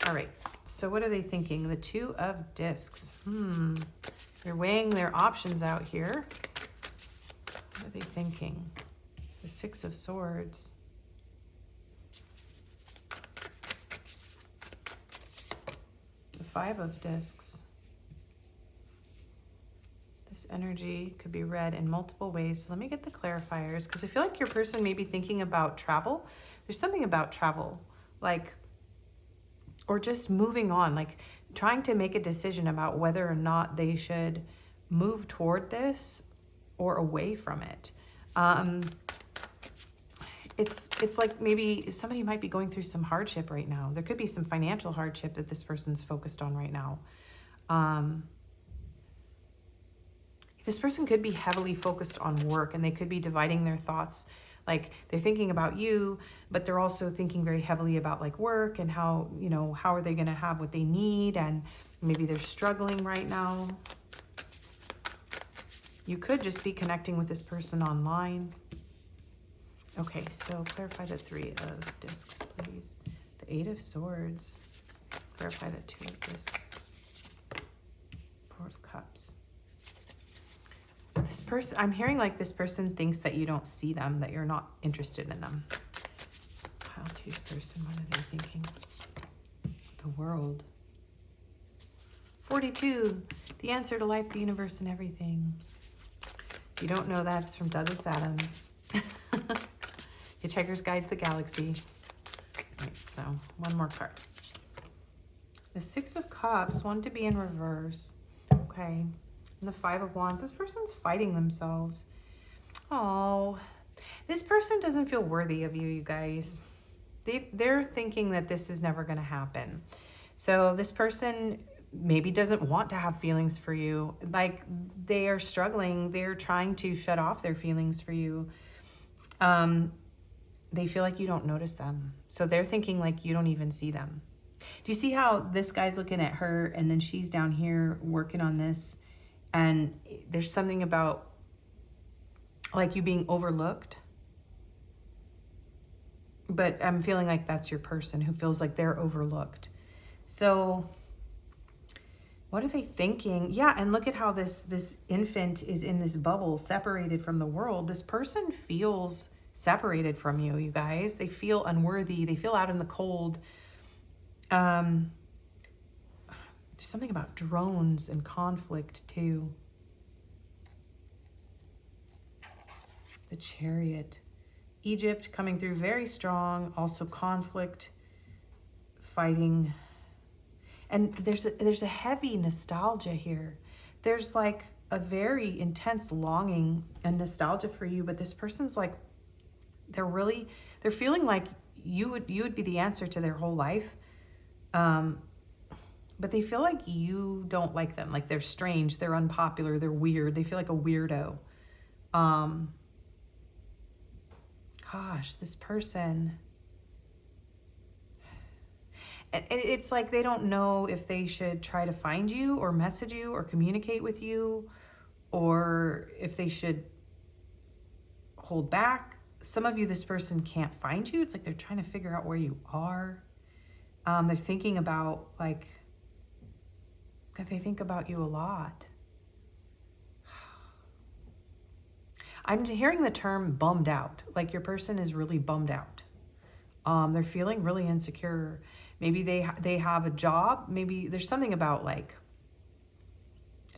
All right, so what are they thinking? The 2 of Discs. They're weighing their options out here. What are they thinking? The 6 of Swords. The 5 of Discs. This energy could be read in multiple ways. So let me get the clarifiers, because I feel like your person may be thinking about travel. There's something about travel, like, or just moving on, like trying to make a decision about whether or not they should move toward this or away from it. It's like maybe somebody might be going through some hardship right now. There could be some financial hardship that this person's focused on right now. This person could be heavily focused on work, and they could be dividing their thoughts. Like they're thinking about you, but they're also thinking very heavily about like work and how, you know, how are they going to have what they need, and maybe they're struggling right now. You could just be connecting with this person online. Okay, so clarify the 3 of Discs, please. The 8 of Swords. Clarify the 2 of Discs. 4 of Cups. This person, I'm hearing like this person thinks that you don't see them, that you're not interested in them. Pile 2's person, what are they thinking? The World. 42, the answer to life, the universe, and everything. If you don't know that, it's from Douglas Adams. Hitchhiker's Guide to the Galaxy. All right, so one more card. The 6 of Cups, one to be in reverse. Okay. And the 5 of Wands. This person's fighting themselves. Oh, this person doesn't feel worthy of you, you guys. They're thinking that this is never going to happen. So this person maybe doesn't want to have feelings for you. Like they are struggling. They're trying to shut off their feelings for you. They feel like you don't notice them. So they're thinking like you don't even see them. Do you see how this guy's looking at her and then she's down here working on this? And there's something about like you being overlooked. But I'm feeling like that's your person who feels like they're overlooked. So what are they thinking? Yeah, and look at how this infant is in this bubble, separated from the world. This person feels separated from you, you guys. They feel unworthy. They feel out in the cold. There's something about drones and conflict too. The Chariot. Egypt coming through very strong. Also conflict, fighting. And there's a heavy nostalgia here. There's like a very intense longing and nostalgia for you, but this person's like, they're feeling like you would be the answer to their whole life. But they feel like you don't like them. Like they're strange, they're unpopular, they're weird. They feel like a weirdo. Gosh, this person. And it's like they don't know if they should try to find you or message you or communicate with you, or if they should hold back. Some of you, this person can't find you. It's like they're trying to figure out where you are. They're thinking about like, they think about you a lot. I'm hearing the term bummed out. Like your person is really bummed out. They're feeling really insecure. Maybe they have a job. Maybe there's something about like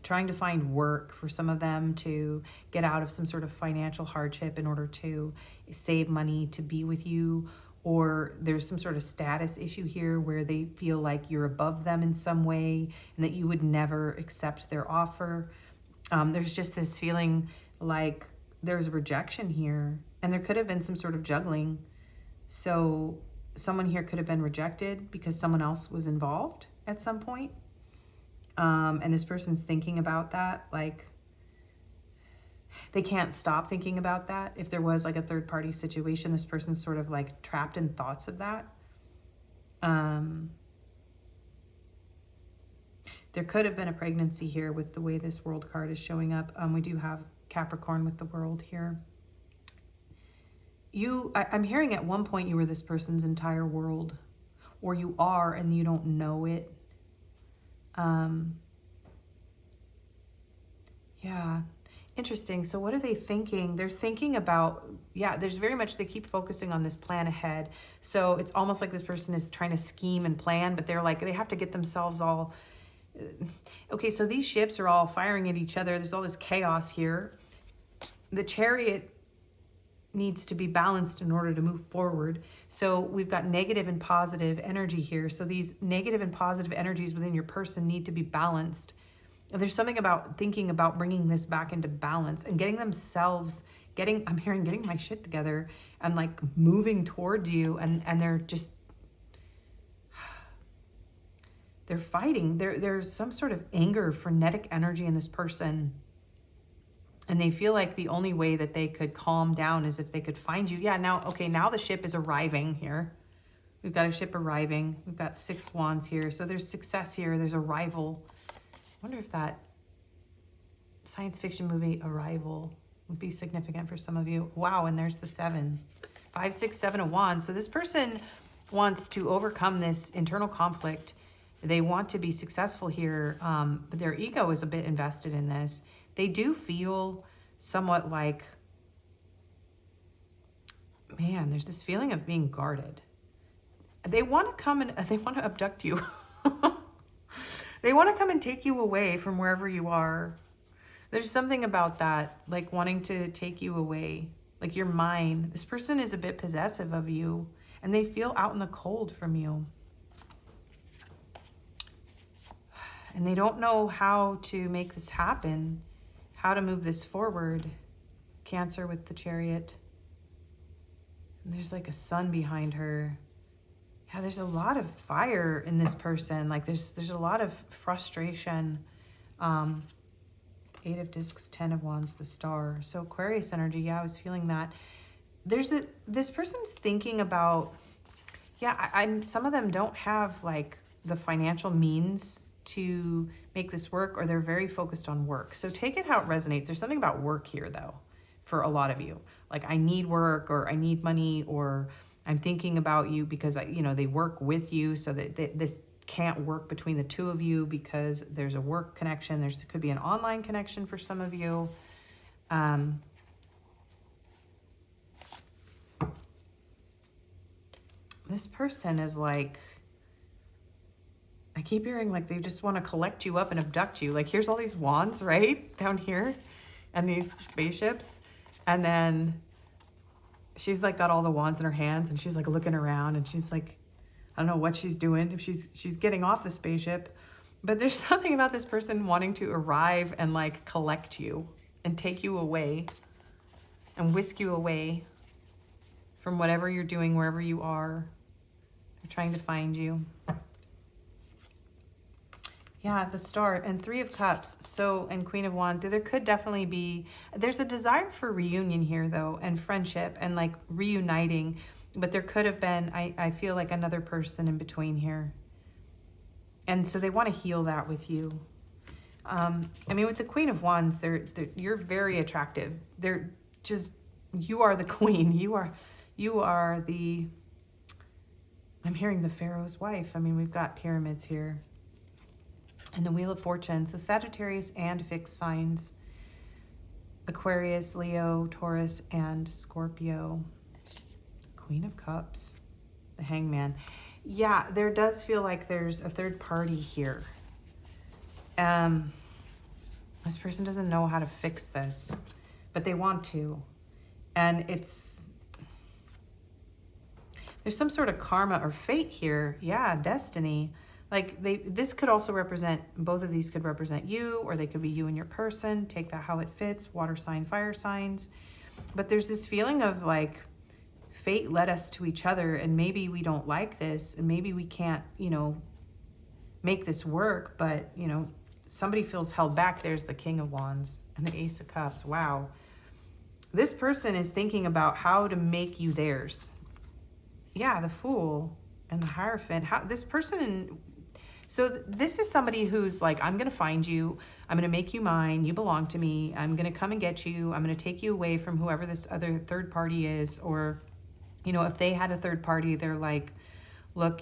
trying to find work for some of them to get out of some sort of financial hardship in order to save money to be with you. Or there's some sort of status issue here where they feel like you're above them in some way and that you would never accept their offer. There's just this feeling like there's rejection here, and there could have been some sort of juggling. So someone here could have been rejected because someone else was involved at some point. And this person's thinking about that. Like they can't stop thinking about that. If there was like a third party situation, this person's sort of like trapped in thoughts of that. There could have been a pregnancy here with the way this world card is showing up. We do have Capricorn with the world here. I'm hearing at one point you were this person's entire world, or you are and you don't know it. Yeah, interesting. So what are they thinking? They're thinking about, there's very much, they keep focusing on this plan ahead. So it's almost like this person is trying to scheme and plan, but they're like, they have to get themselves all, okay, so these ships are all firing at each other. There's all this chaos here. The Chariot needs to be balanced in order to move forward. So we've got negative and positive energy here. So these negative and positive energies within your person need to be balanced. And there's something about thinking about bringing this back into balance and getting themselves, I'm hearing getting my shit together and like moving towards you. And they're just, they're fighting. There's some sort of anger, frenetic energy in this person. And they feel like the only way that they could calm down is if they could find you. Yeah, now the ship is arriving here. We've got a ship arriving. We've got 6 wands here. So there's success here. There's arrival. I wonder if that science fiction movie Arrival would be significant for some of you. Wow, and there's the 7. 5, 6, 7 of wands. So this person wants to overcome this internal conflict. They want to be successful here, but their ego is a bit invested in this. They do feel somewhat like, man, there's this feeling of being guarded. They want to come and they want to abduct you. They want to come and take you away from wherever you are. There's something about that, like wanting to take you away, like you're mine. This person is a bit possessive of you, and they feel out in the cold from you. And they don't know how to make this happen, how to move this forward. Cancer with the Chariot. And there's like a sun behind her. Yeah, there's a lot of fire in this person. Like there's a lot of frustration. 8 of Discs, 10 of Wands, the Star. So Aquarius energy, yeah, I was feeling that. This person's thinking about, yeah, some of them don't have like the financial means to make this work, or they're very focused on work. So take it how it resonates. There's something about work here though, for a lot of you. Like I need work, or I need money, or I'm thinking about you because they work with you, so that this can't work between the two of you because there's a work connection. There could be an online connection for some of you. This person is like, I keep hearing like they just want to collect you up and abduct you. Like here's all these wands, right? Down here, and these spaceships. And then she's like got all the wands in her hands, and she's like looking around, and she's like, I don't know what she's doing, if she's getting off the spaceship. But there's something about this person wanting to arrive and like collect you and take you away and whisk you away from whatever you're doing, wherever you are. They're trying to find you. Yeah, the Star and 3 of Cups. So, and Queen of Wands. There could definitely be, there's a desire for reunion here though, and friendship and like reuniting. But there could have been, I feel like another person in between here. And so they want to heal that with you. I mean, with the Queen of Wands, you're very attractive. They're just, you are the queen. You are the, I'm hearing the Pharaoh's wife. I mean, we've got pyramids here. And the Wheel of Fortune. So Sagittarius and fixed signs. Aquarius, Leo, Taurus, and Scorpio. Queen of Cups. The Hangman. Yeah, there does feel like there's a third party here. This person doesn't know how to fix this, but they want to. And there's some sort of karma or fate here. Yeah, destiny. Like this could also represent, both of these could represent you, or they could be you and your person. Take that how it fits. Water sign, fire signs. But there's this feeling of like, fate led us to each other, and maybe we don't like this, and maybe we can't, make this work, but, somebody feels held back. There's the King of Wands and the Ace of Cups. Wow. This person is thinking about how to make you theirs. Yeah, the Fool and the Hierophant. So this is somebody who's like, I'm going to find you. I'm going to make you mine. You belong to me. I'm going to come and get you. I'm going to take you away from whoever this other third party is. Or, if they had a third party, they're like, look,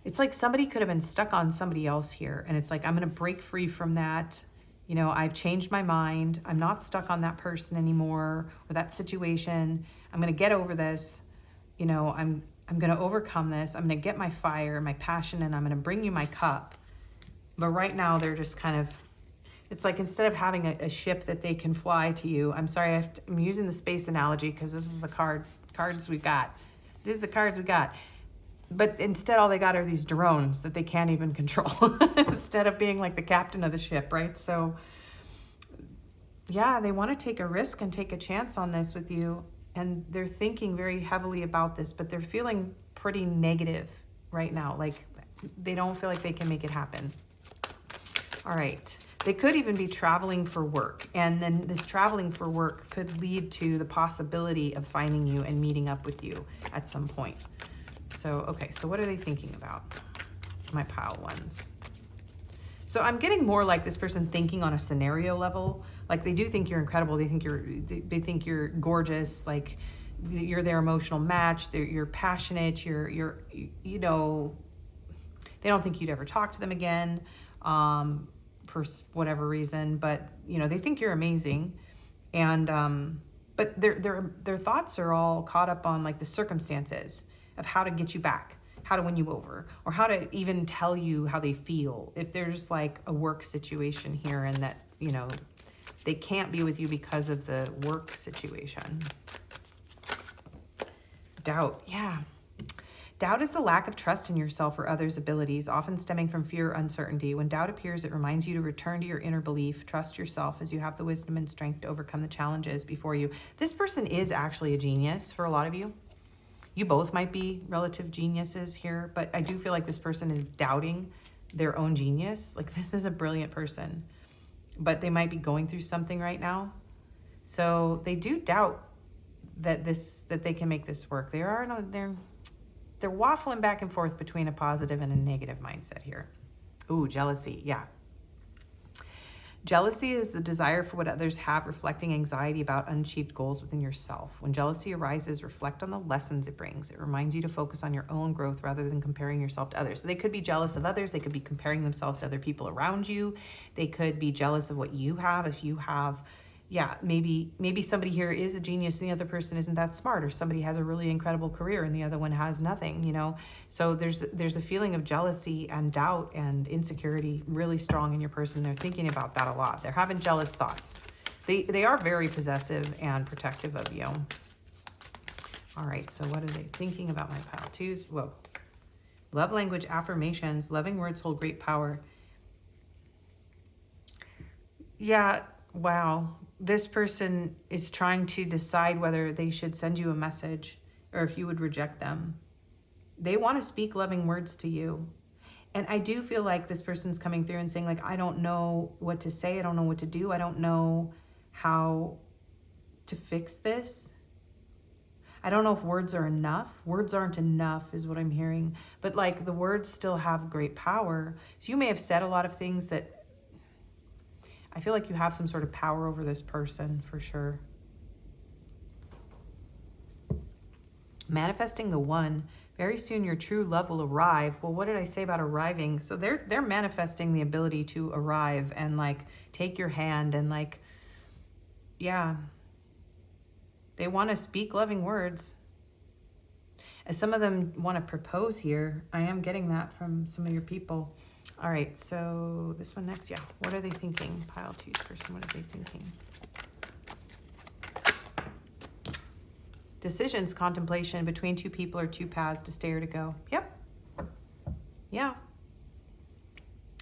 it's like somebody could have been stuck on somebody else here. And it's like, I'm going to break free from that. I've changed my mind. I'm not stuck on that person anymore, or that situation. I'm going to get over this. I'm going to overcome this. I'm going to get my fire, my passion, and I'm going to bring you my cup. But right now they're just kind of, it's like instead of having a ship that they can fly to you, I'm sorry, I'm using the space analogy because this is the cards we got. This is the cards we got. But instead all they got are these drones that they can't even control instead of being like the captain of the ship, right? So yeah, they want to take a risk and take a chance on this with you. And they're thinking very heavily about this, but they're feeling pretty negative right now. Like they don't feel like they can make it happen. All right. They could even be traveling for work. And then this traveling for work could lead to the possibility of finding you and meeting up with you at some point. So, okay. So what are they thinking about? My pile ones. So I'm getting more like this person thinking on a scenario level. Like they do think you're incredible. They think you're gorgeous. Like you're their emotional match. You're passionate. You're they don't think you'd ever talk to them again for whatever reason. But they think you're amazing. And but their thoughts are all caught up on like the circumstances of how to get you back, how to win you over, or how to even tell you how they feel. If there's like a work situation here and that they can't be with you because of the work situation. Doubt, yeah. Doubt is the lack of trust in yourself or others' abilities, often stemming from fear or uncertainty. When doubt appears, it reminds you to return to your inner belief. Trust yourself as you have the wisdom and strength to overcome the challenges before you. This person is actually a genius for a lot of you. You both might be relative geniuses here, but I do feel like this person is doubting their own genius. Like, this is a brilliant person, but they might be going through something right now. So they do doubt that they can make this work. They're waffling back and forth between a positive and a negative mindset here. Ooh, jealousy. Yeah. Jealousy is the desire for what others have, reflecting anxiety about unachieved goals within yourself. When jealousy arises, reflect on the lessons it brings. It reminds you to focus on your own growth rather than comparing yourself to others. So they could be jealous of others. They could be comparing themselves to other people around you. They could be jealous of what you have. If you have, yeah, maybe somebody here is a genius and the other person isn't that smart, or somebody has a really incredible career and the other one has nothing, you know? So there's a feeling of jealousy and doubt and insecurity really strong in your person. They're thinking about that a lot. They're having jealous thoughts. They are very possessive and protective of you. All right, so what are they thinking about, my pile twos? Whoa. Love language, affirmations, loving words hold great power. Yeah, wow. This person is trying to decide whether they should send you a message or if you would reject them. They want to speak loving words to you. And I do feel like this person's coming through and saying, like, I don't know what to say. I don't know what to do. I don't know how to fix this. I don't know if words are enough. Words aren't enough is what I'm hearing. But like, the words still have great power. So you may have said a lot of things that I feel like you have some sort of power over this person for sure. Manifesting the one. Very soon your true love will arrive. Well, what did I say about arriving? So they're manifesting the ability to arrive and like take your hand and like, yeah. They want to speak loving words. As some of them want to propose here. I am getting that from some of your people. All right, so this one next, yeah. What are they thinking? Pile twos person, what are they thinking? Decisions, contemplation between two people or two paths to stay or to go. Yep. Yeah.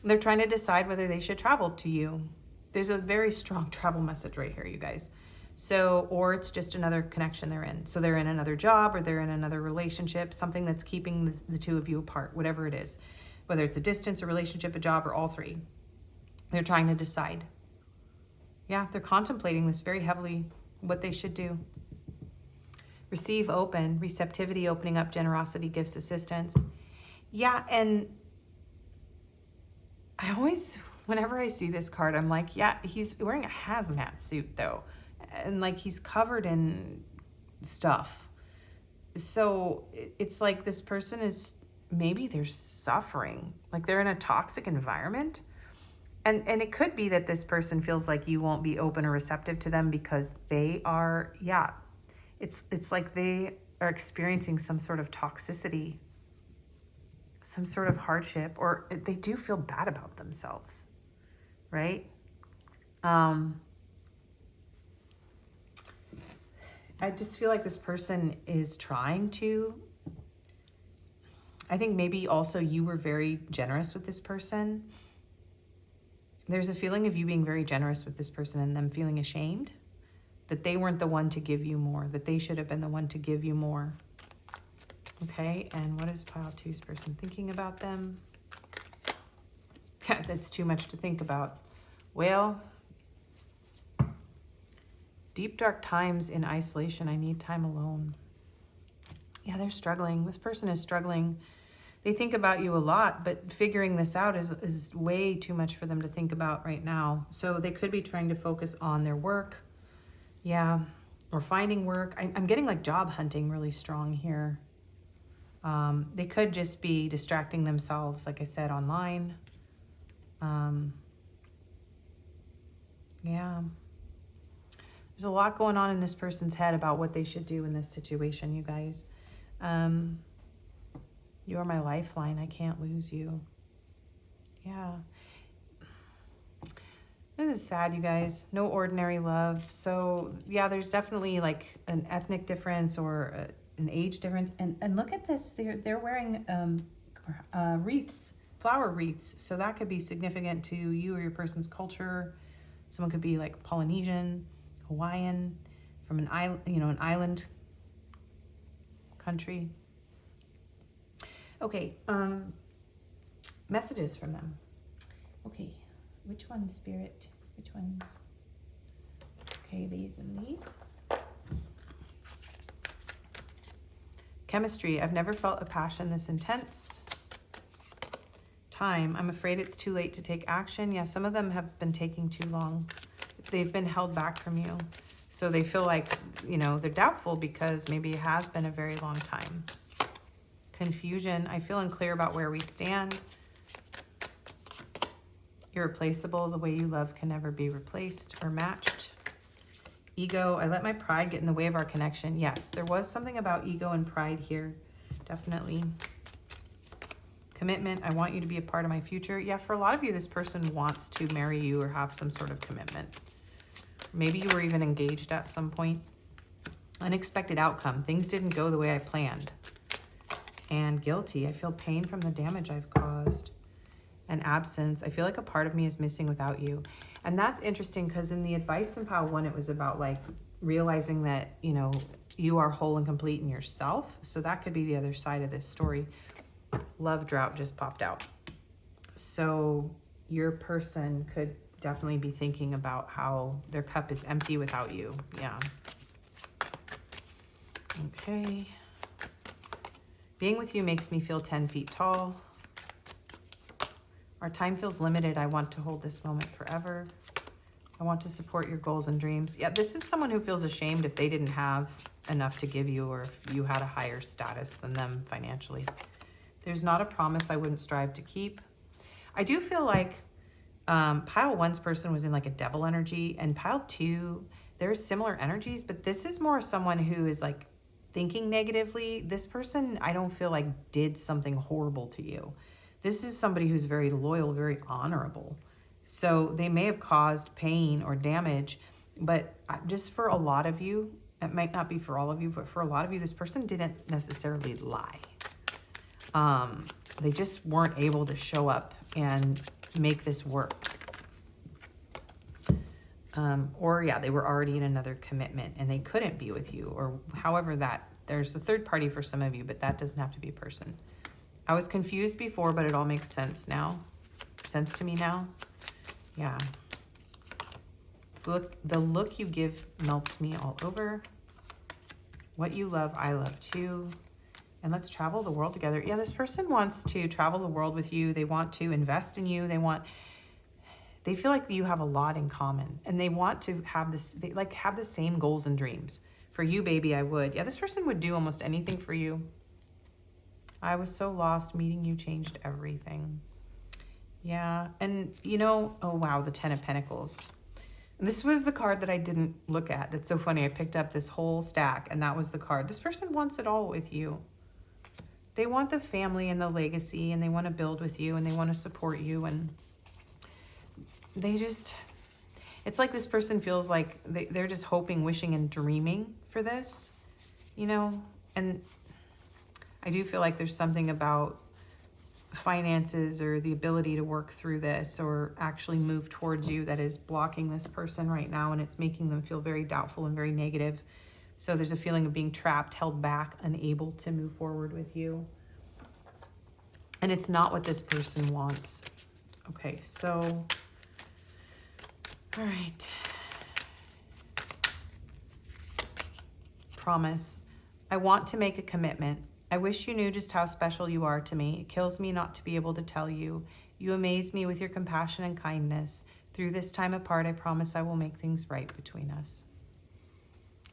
They're trying to decide whether they should travel to you. There's a very strong travel message right here, you guys. So, or it's just another connection they're in. So they're in another job or they're in another relationship, something that's keeping the two of you apart, whatever it is. Whether it's a distance, a relationship, a job, or all three. They're trying to decide. Yeah, they're contemplating this very heavily, what they should do. Receive, open, receptivity, opening up, generosity, gifts, assistance. Yeah, and I always, whenever I see this card, I'm like, yeah, he's wearing a hazmat suit though. And like he's covered in stuff. So it's like this person is, maybe they're suffering, like they're in a toxic environment. And it could be that this person feels like you won't be open or receptive to them because they are, yeah, it's like they are experiencing some sort of toxicity, some sort of hardship, or they do feel bad about themselves, right? I just feel like this person is trying to, I think maybe also you were very generous with this person. There's a feeling of you being very generous with this person and them feeling ashamed that they weren't the one to give you more, that they should have been the one to give you more. Okay, and what is pile two's person thinking about them? Yeah, that's too much to think about. Well, deep dark times in isolation. I need time alone. Yeah, they're struggling. This person is struggling. They think about you a lot, but figuring this out is way too much for them to think about right now. So they could be trying to focus on their work. Yeah, or finding work. I'm getting like job hunting really strong here. They could just be distracting themselves, like I said, online. Yeah. There's a lot going on in this person's head about what they should do in this situation, you guys. You are my lifeline. I can't lose you. Yeah. This is sad, you guys. No ordinary love. So yeah, there's definitely like an ethnic difference or an age difference. And look at this. They're wearing wreaths, flower wreaths. So that could be significant to you or your person's culture. Someone could be like Polynesian, Hawaiian, from an island, an island country. Okay, messages from them. Okay, which one's Spirit? Which one's? Okay, these and these. Chemistry. I've never felt a passion this intense. Time. I'm afraid it's too late to take action. Yeah, some of them have been taking too long. They've been held back from you. So they feel like, you know, they're doubtful because maybe it has been a very long time. Confusion. I feel unclear about where we stand. Irreplaceable. The way you love can never be replaced or matched. Ego. I let my pride get in the way of our connection. Yes, there was something about ego and pride here. Definitely. Commitment. I want you to be a part of my future. Yeah, for a lot of you, this person wants to marry you or have some sort of commitment. Maybe you were even engaged at some point. Unexpected outcome. Things didn't go the way I planned. And guilty. I feel pain from the damage I've caused. And absence. I feel like a part of me is missing without you. And that's interesting because in the advice in pile 1, it was about like realizing that, you know, you are whole and complete in yourself. So that could be the other side of this story. Love drought just popped out. So your person could definitely be thinking about how their cup is empty without you. Yeah. Okay. Being with you makes me feel 10 feet tall. Our time feels limited. I want to hold this moment forever. I want to support your goals and dreams. Yeah, this is someone who feels ashamed if they didn't have enough to give you or if you had a higher status than them financially. There's not a promise I wouldn't strive to keep. I do feel like pile 1's person was in like a devil energy, and pile 2, there's similar energies, but this is more someone who is like thinking negatively. This person, I don't feel like did something horrible to you. This is somebody who's very loyal, very honorable. So they may have caused pain or damage, but just for a lot of you, it might not be for all of you, but for a lot of you, this person didn't necessarily lie. They just weren't able to show up and make this work. Or yeah, they were already in another commitment and they couldn't be with you, or however that, there's a third party for some of you, but that doesn't have to be a person. I was confused before, but it all makes sense now. Sense to me now. Yeah. The look you give melts me all over. What you love, I love too. And let's travel the world together. Yeah, this person wants to travel the world with you. They want to invest in you. They feel like you have a lot in common, and they want to have this, they like have the same goals and dreams. For you, baby, I would. Yeah, this person would do almost anything for you. I was so lost. Meeting you changed everything. Yeah, and you know, oh wow, the 10 of Pentacles. And this was the card that I didn't look at. That's so funny. I picked up this whole stack, and that was the card. This person wants it all with you. They want the family and the legacy, and they want to build with you, and they want to support you, and they just, it's like this person feels like they're just hoping, wishing, and dreaming for this, you know? And I do feel like there's something about finances or the ability to work through this or actually move towards you that is blocking this person right now, and it's making them feel very doubtful and very negative. So there's a feeling of being trapped, held back, unable to move forward with you. And it's not what this person wants. Okay, so, all right. Promise. I want to make a commitment. I wish you knew just how special you are to me. It kills me not to be able to tell you. You amaze me with your compassion and kindness. Through this time apart, I promise I will make things right between us.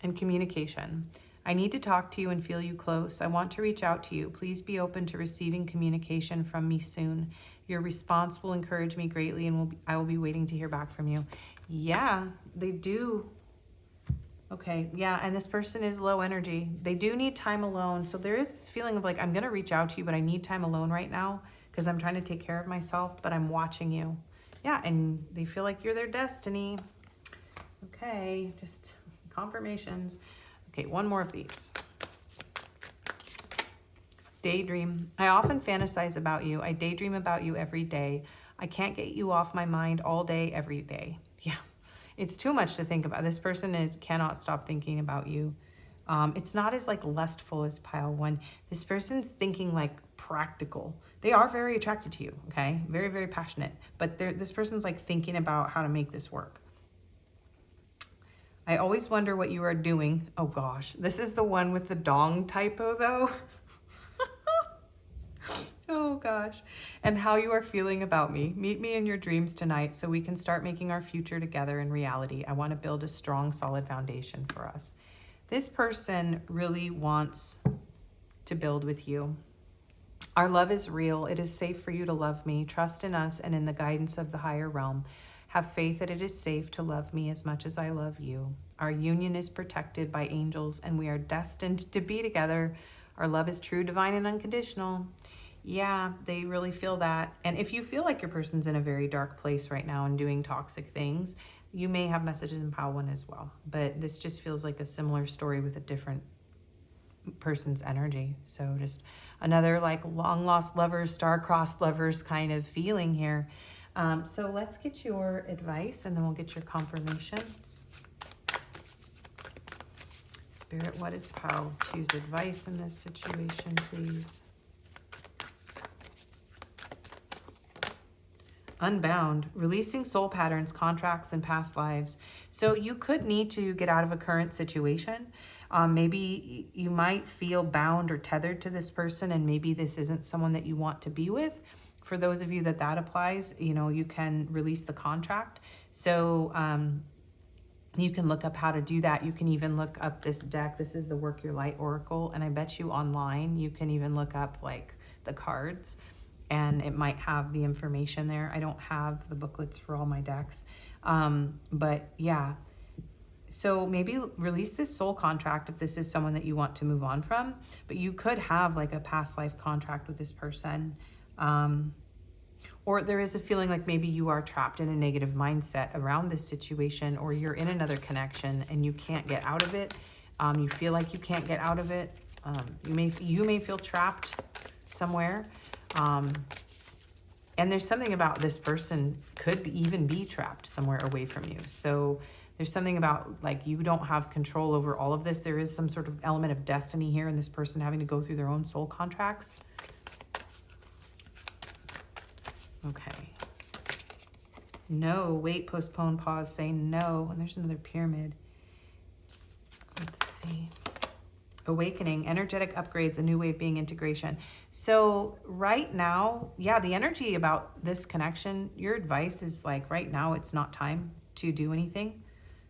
And communication. I need to talk to you and feel you close. I want to reach out to you. Please be open to receiving communication from me soon. Your response will encourage me greatly, and I will be waiting to hear back from you. Yeah, they do. Okay, yeah, and this person is low energy. They do need time alone. So there is this feeling of like, I'm going to reach out to you, but I need time alone right now because I'm trying to take care of myself, but I'm watching you. Yeah, and they feel like you're their destiny. Okay, just confirmations. Okay, one more of these. Daydream. I often fantasize about you. I daydream about you every day. I can't get you off my mind all day, every day. Yeah, it's too much to think about. This person cannot stop thinking about you. It's not as like lustful as pile 1. This person's thinking like practical. They are very attracted to you, okay? Very, very passionate. But this person's like thinking about how to make this work. I always wonder what you are doing. Oh gosh, this is the one with the dong typo though. Oh gosh. And how you are feeling about me. Meet me in your dreams tonight so we can start making our future together in reality. I want to build a strong, solid foundation for us. This person really wants to build with you. Our love is real. It is safe for you to love me. Trust in us and in the guidance of the higher realm. Have faith that it is safe to love me as much as I love you. Our union is protected by angels and we are destined to be together. Our love is true, divine, and unconditional. Yeah, they really feel that. And if you feel like your person's in a very dark place right now and doing toxic things, you may have messages in pile 1 as well. But this just feels like a similar story with a different person's energy. So just another like long lost lovers, star-crossed lovers kind of feeling here. So let's get your advice and then we'll get your confirmations. Spirit, what is pile 2's advice in this situation, please? Unbound, releasing soul patterns, contracts, and past lives. So you could need to get out of a current situation. Maybe you might feel bound or tethered to this person, and maybe this isn't someone that you want to be with. For those of you that applies, you know, you can release the contract. So you can look up how to do that. You can even look up this deck. This is the Work Your Light Oracle. And I bet you online, you can even look up like the cards and it might have the information there. I don't have the booklets for all my decks. But yeah, so maybe release this soul contract if this is someone that you want to move on from, but you could have like a past life contract with this person. Or there is a feeling like maybe you are trapped in a negative mindset around this situation, or you're in another connection and you can't get out of it. You feel like you can't get out of it. You may feel trapped somewhere. And there's something about this person could even be trapped somewhere away from you. So there's something about like you don't have control over all of this. There is some sort of element of destiny here in this person having to go through their own soul contracts. Okay. No, wait, postpone, pause, say no. And there's another pyramid. Let's see. Awakening, energetic upgrades, a new way of being, integration. So right now, yeah, the energy about this connection, your advice is like right now it's not time to do anything.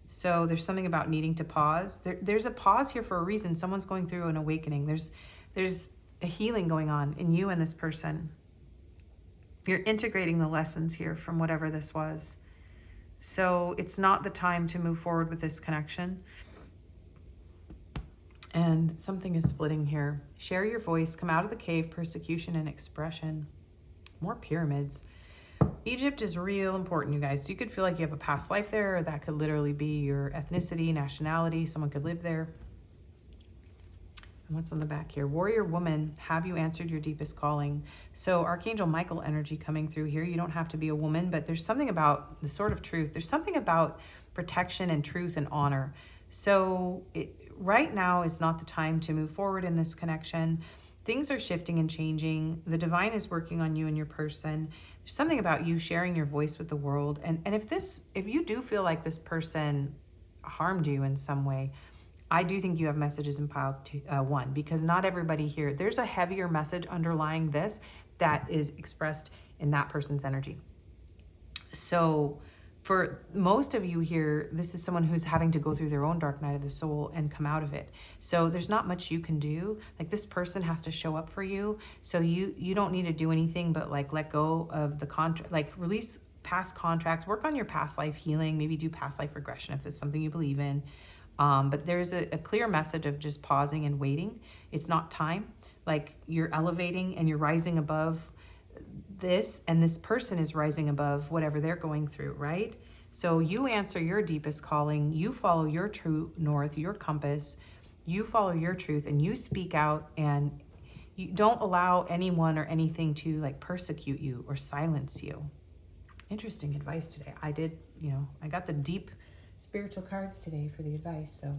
So there's something about needing to pause. There's a pause here for a reason. Someone's going through an awakening. There's a healing going on in you and this person. You're integrating the lessons here from whatever this was. So it's not the time to move forward with this connection. And something is splitting here. Share your voice, come out of the cave, persecution and expression. More pyramids. Egypt is real important, you guys. You could feel like you have a past life there, or that could literally be your ethnicity, nationality. Someone could live there. And what's on the back here? Warrior woman, have you answered your deepest calling? So Archangel Michael energy coming through here. You don't have to be a woman, but there's something about the sword of truth. There's something about protection and truth and honor. So right now is not the time to move forward in this connection. Things are shifting and changing. The divine is working on you and your person. There's something about you sharing your voice with the world. And if you do feel like this person harmed you in some way, I do think you have messages in pile 1, because not everybody here, there's a heavier message underlying this that is expressed in that person's energy. So for most of you here, this is someone who's having to go through their own dark night of the soul and come out of it. So there's not much you can do. Like this person has to show up for you. So you don't need to do anything but like let go of the contract, like release past contracts, work on your past life healing, maybe do past life regression if it's something you believe in. But there's a clear message of just pausing and waiting. It's not time. Like you're elevating and you're rising above this, and this person is rising above whatever they're going through, right? So you answer your deepest calling, you follow your true north, your compass, you follow your truth, and you speak out, and you don't allow anyone or anything to like persecute you or silence you. Interesting advice today. I got the deep spiritual cards today for the advice. So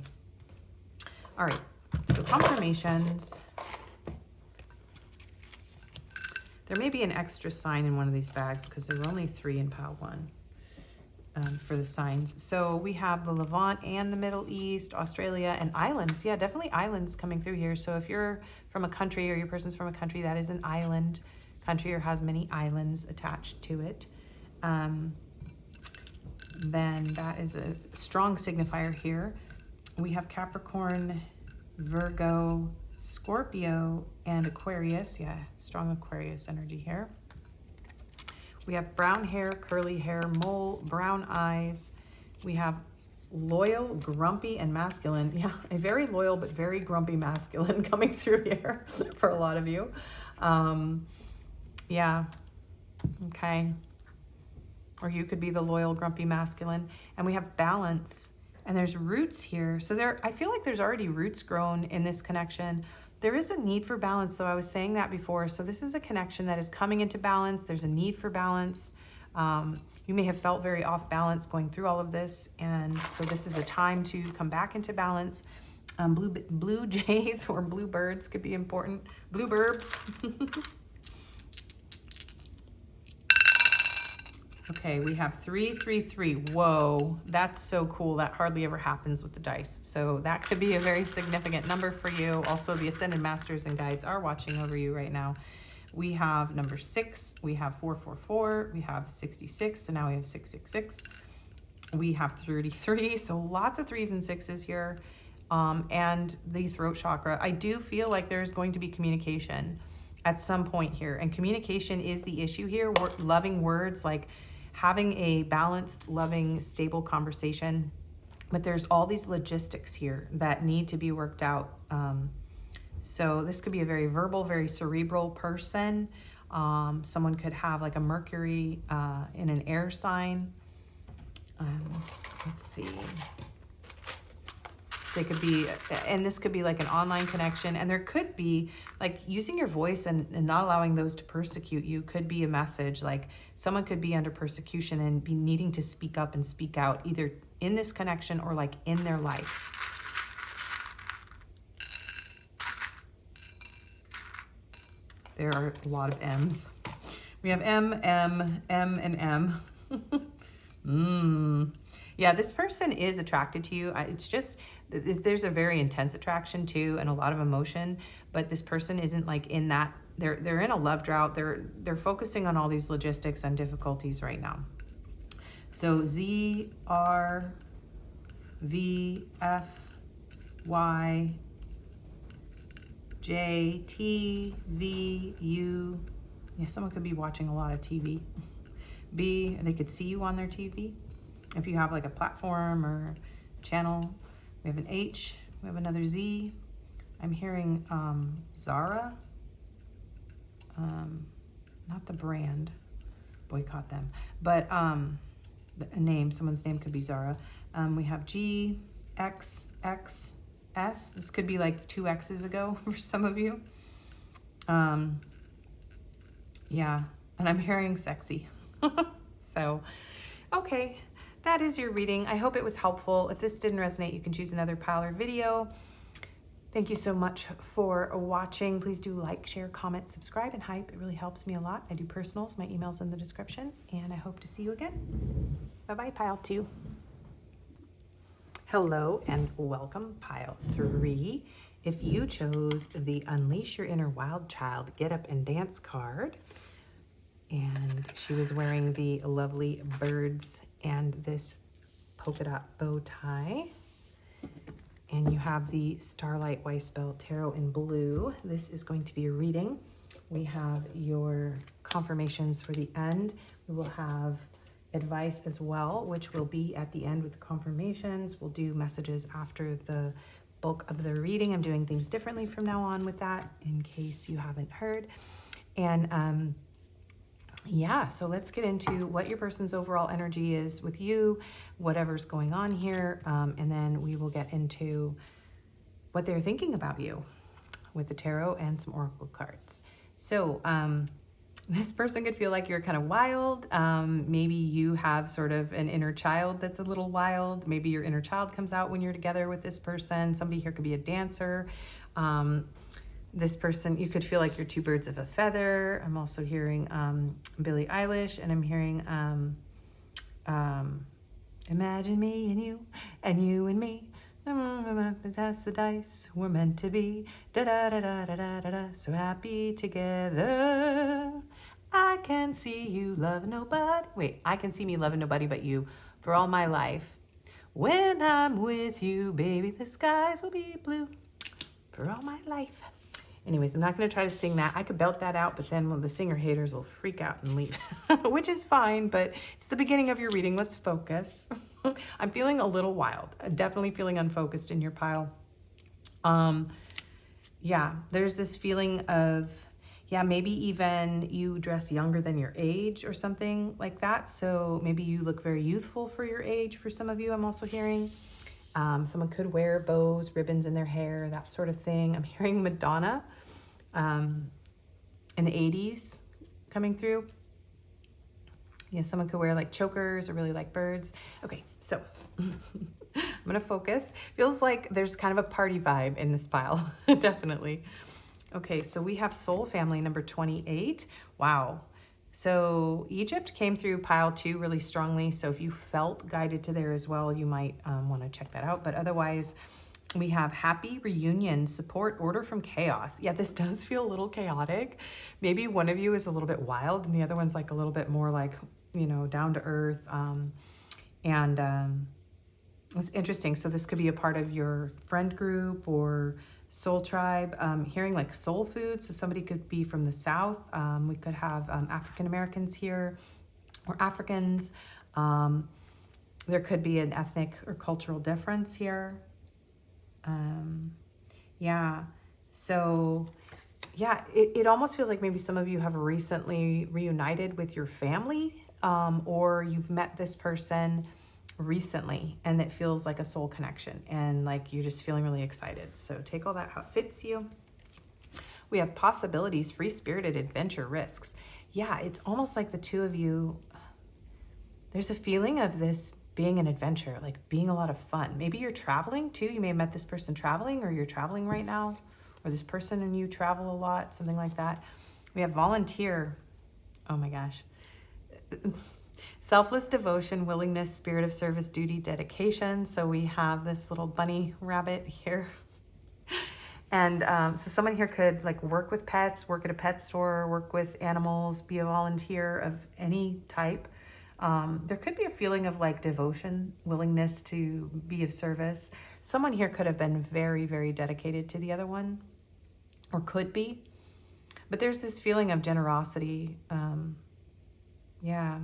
All right, so confirmations. There may be an extra sign in one of these bags because there were only 3 in pile 1 for the signs. So we have the Levant and the Middle East, Australia, and islands. Yeah, definitely islands coming through here. So if you're from a country or your person's from a country that is an island country or has many islands attached to it, then that is a strong signifier here. We have Capricorn, Virgo, Scorpio, and Aquarius. Yeah, strong Aquarius energy here. We have brown hair, curly hair, mole, brown eyes. We have loyal, grumpy, and masculine. Yeah, a very loyal but very grumpy masculine coming through here for a lot of you. Yeah, okay. Or you could be the loyal, grumpy masculine. And we have balance. And there's roots here. So I feel like there's already roots grown in this connection. There is a need for balance. So I was saying that before. So this is a connection that is coming into balance. There's a need for balance. You may have felt very off balance going through all of this. And so this is a time to come back into balance. Blue jays or blue birds could be important. Blue burbs. Okay, we have 333. Whoa, that's so cool. That hardly ever happens with the dice. So that could be a very significant number for you. Also, the Ascended Masters and Guides are watching over you right now. We have number 6, we have 444, we have 66, so now we have 666. We have 33, so lots of 3s and 6s here. And the throat chakra. I do feel like there's going to be communication at some point here. And communication is the issue here. Loving words, like having a balanced, loving, stable conversation. But there's all these logistics here that need to be worked out. So this could be a very verbal, very cerebral person. Someone could have like a Mercury in an air sign. Let's see. So it could be, and this could be like an online connection, and there could be like using your voice and not allowing those to persecute you could be a message. Like someone could be under persecution and be needing to speak up and speak out either in this connection or like in their life. There are a lot of M's. We have M, M, M, and M. Yeah, this person is attracted to you. It's just, there's a very intense attraction too and a lot of emotion, but this person isn't like in that, they're in a love drought. They're focusing on all these logistics and difficulties right now. So Z, R, V, F, Y, J, T, V, U. Yeah, someone could be watching a lot of TV. B, they could see you on their TV. If you have like a platform or channel. We have an H, we have another Z. I'm hearing Zara. Not the brand, boycott them. But a name, someone's name could be Zara. We have G, X, X, S. This could be like 2 X's ago for some of you. Yeah, and I'm hearing sexy. So, okay. That is your reading. I hope it was helpful. If this didn't resonate, you can choose another pile or video. Thank you so much for watching. Please do like, share, comment, subscribe, and hype. It really helps me a lot. I do personals. My email's in the description, and I hope to see you again. Bye-bye, pile 2. Hello, and welcome, pile 3. If you chose the Unleash Your Inner Wild Child Get Up and Dance card, and she was wearing the lovely birds and this polka dot bow tie, and you have the Starlight Weissbell Tarot in blue, this is going to be a reading. We have your confirmations for the end. We will have advice as well, which will be at the end with the confirmations. We'll do messages after the bulk of the reading. I'm doing things differently from now on with that, in case you haven't heard. And yeah, so let's get into what your person's overall energy is with you, whatever's going on here, and then we will get into what they're thinking about you with the tarot and some oracle cards. So This person could feel like you're kind of wild. Maybe you have sort of an inner child that's a little wild. Maybe your inner child comes out when you're together with this person. Somebody here could be a dancer. This person, you could feel like you're two birds of a feather. I'm also hearing Billie Eilish, and I'm hearing imagine me and you and me. That's the dice we're meant to be. Da da da da da da da. So happy together. I can see you love nobody. Wait, I can see me loving nobody but you for all my life. When I'm with you, baby, the skies will be blue for all my life. Anyways, I'm not going to try to sing that. I could belt that out, but then the singer haters will freak out and leave, which is fine, but it's the beginning of your reading. Let's focus. I'm feeling a little wild. Definitely feeling unfocused in your pile. Yeah, there's this feeling of, yeah, maybe even you dress younger than your age or something like that. So maybe you look very youthful for your age for some of you, I'm also hearing. Someone could wear bows, ribbons in their hair, that sort of thing. I'm hearing Madonna in the 80s coming through. Yeah, someone could wear like chokers or really like birds. Okay, so I'm gonna focus. Feels like there's kind of a party vibe in this pile, definitely. Okay, so we have soul family number 28. Wow. So Egypt came through pile 2 really strongly. So if you felt guided to there as well, you might want to check that out. But otherwise, we have happy reunion, support, order from chaos. Yeah, this does feel a little chaotic. Maybe one of you is a little bit wild and the other one's like a little bit more like, you know, down to earth. It's interesting. So this could be a part of your friend group or soul tribe. Hearing like soul food. So somebody could be from the South. We could have African Americans here or Africans. There could be an ethnic or cultural difference here. Yeah. So yeah, it almost feels like maybe some of you have recently reunited with your family, or you've met this person recently and it feels like a soul connection and like you're just feeling really excited. So take all that how it fits you. We have possibilities, free-spirited adventure, risks. Yeah, it's almost like the two of you, there's a feeling of this being an adventure, like being a lot of fun. Maybe you're traveling too. You may have met this person traveling, or you're traveling right now, or this person and you travel a lot, something like that. We have volunteer. Oh my gosh. Selfless devotion, willingness, spirit of service, duty, dedication. So we have this little bunny rabbit here. And so someone here could like work with pets, work at a pet store, work with animals, be a volunteer of any type. There could be a feeling of like devotion, willingness to be of service. Someone here could have been very, very dedicated to the other one, or could be. But there's this feeling of generosity. Yeah.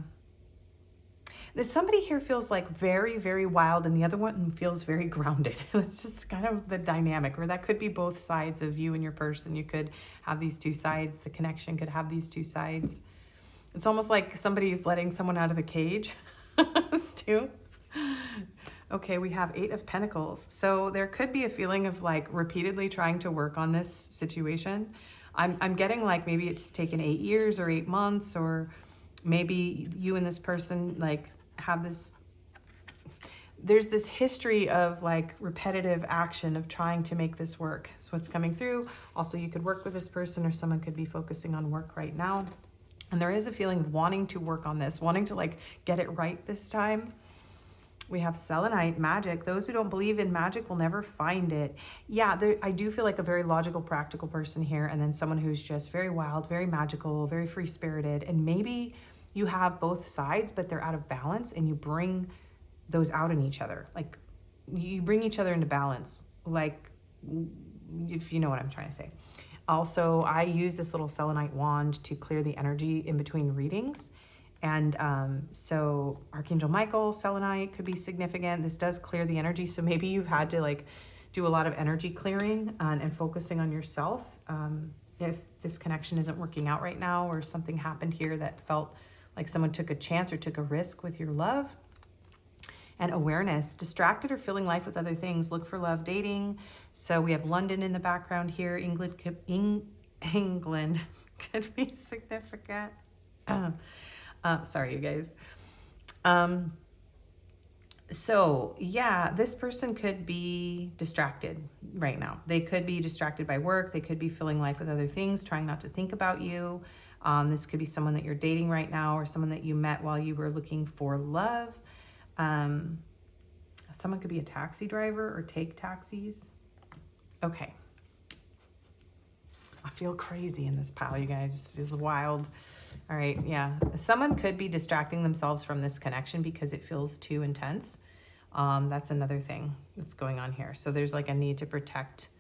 Somebody here feels like very, very wild and the other one feels very grounded. It's just kind of the dynamic, or that could be both sides of you and your person. You could have these two sides. The connection could have these two sides. It's almost like somebody's letting someone out of the cage. Too. Okay, we have 8 of Pentacles. So there could be a feeling of like repeatedly trying to work on this situation. I'm getting like maybe it's taken 8 years or 8 months, or maybe you and this person like have this, there's this history of like repetitive action of trying to make this work. That's what's coming through. Also, you could work with this person, or someone could be focusing on work right now. And there is a feeling of wanting to work on this, wanting to like get it right this time. We have selenite, magic. Those who don't believe in magic will never find it. Yeah, I do feel like a very logical, practical person here. And then someone who's just very wild, very magical, very free-spirited. And maybe you have both sides, but they're out of balance, and you bring those out in each other. Like you bring each other into balance. Like, if you know what I'm trying to say. Also, I use this little selenite wand to clear the energy in between readings. And so Archangel Michael, selenite could be significant. This does clear the energy. So maybe you've had to like do a lot of energy clearing and focusing on yourself. If this connection isn't working out right now, or something happened here that felt like someone took a chance or took a risk with your love. And awareness, distracted or filling life with other things. Look for love, dating. So we have London in the background here. England could be significant. Sorry, you guys. So yeah, this person could be distracted right now. They could be distracted by work. They could be filling life with other things, trying not to think about you. This could be someone that you're dating right now, or someone that you met while you were looking for love. Someone could be a taxi driver or take taxis. Okay. I feel crazy in this pile, you guys. This is wild. All right, yeah. Someone could be distracting themselves from this connection because it feels too intense. That's another thing that's going on here. So there's like a need to protect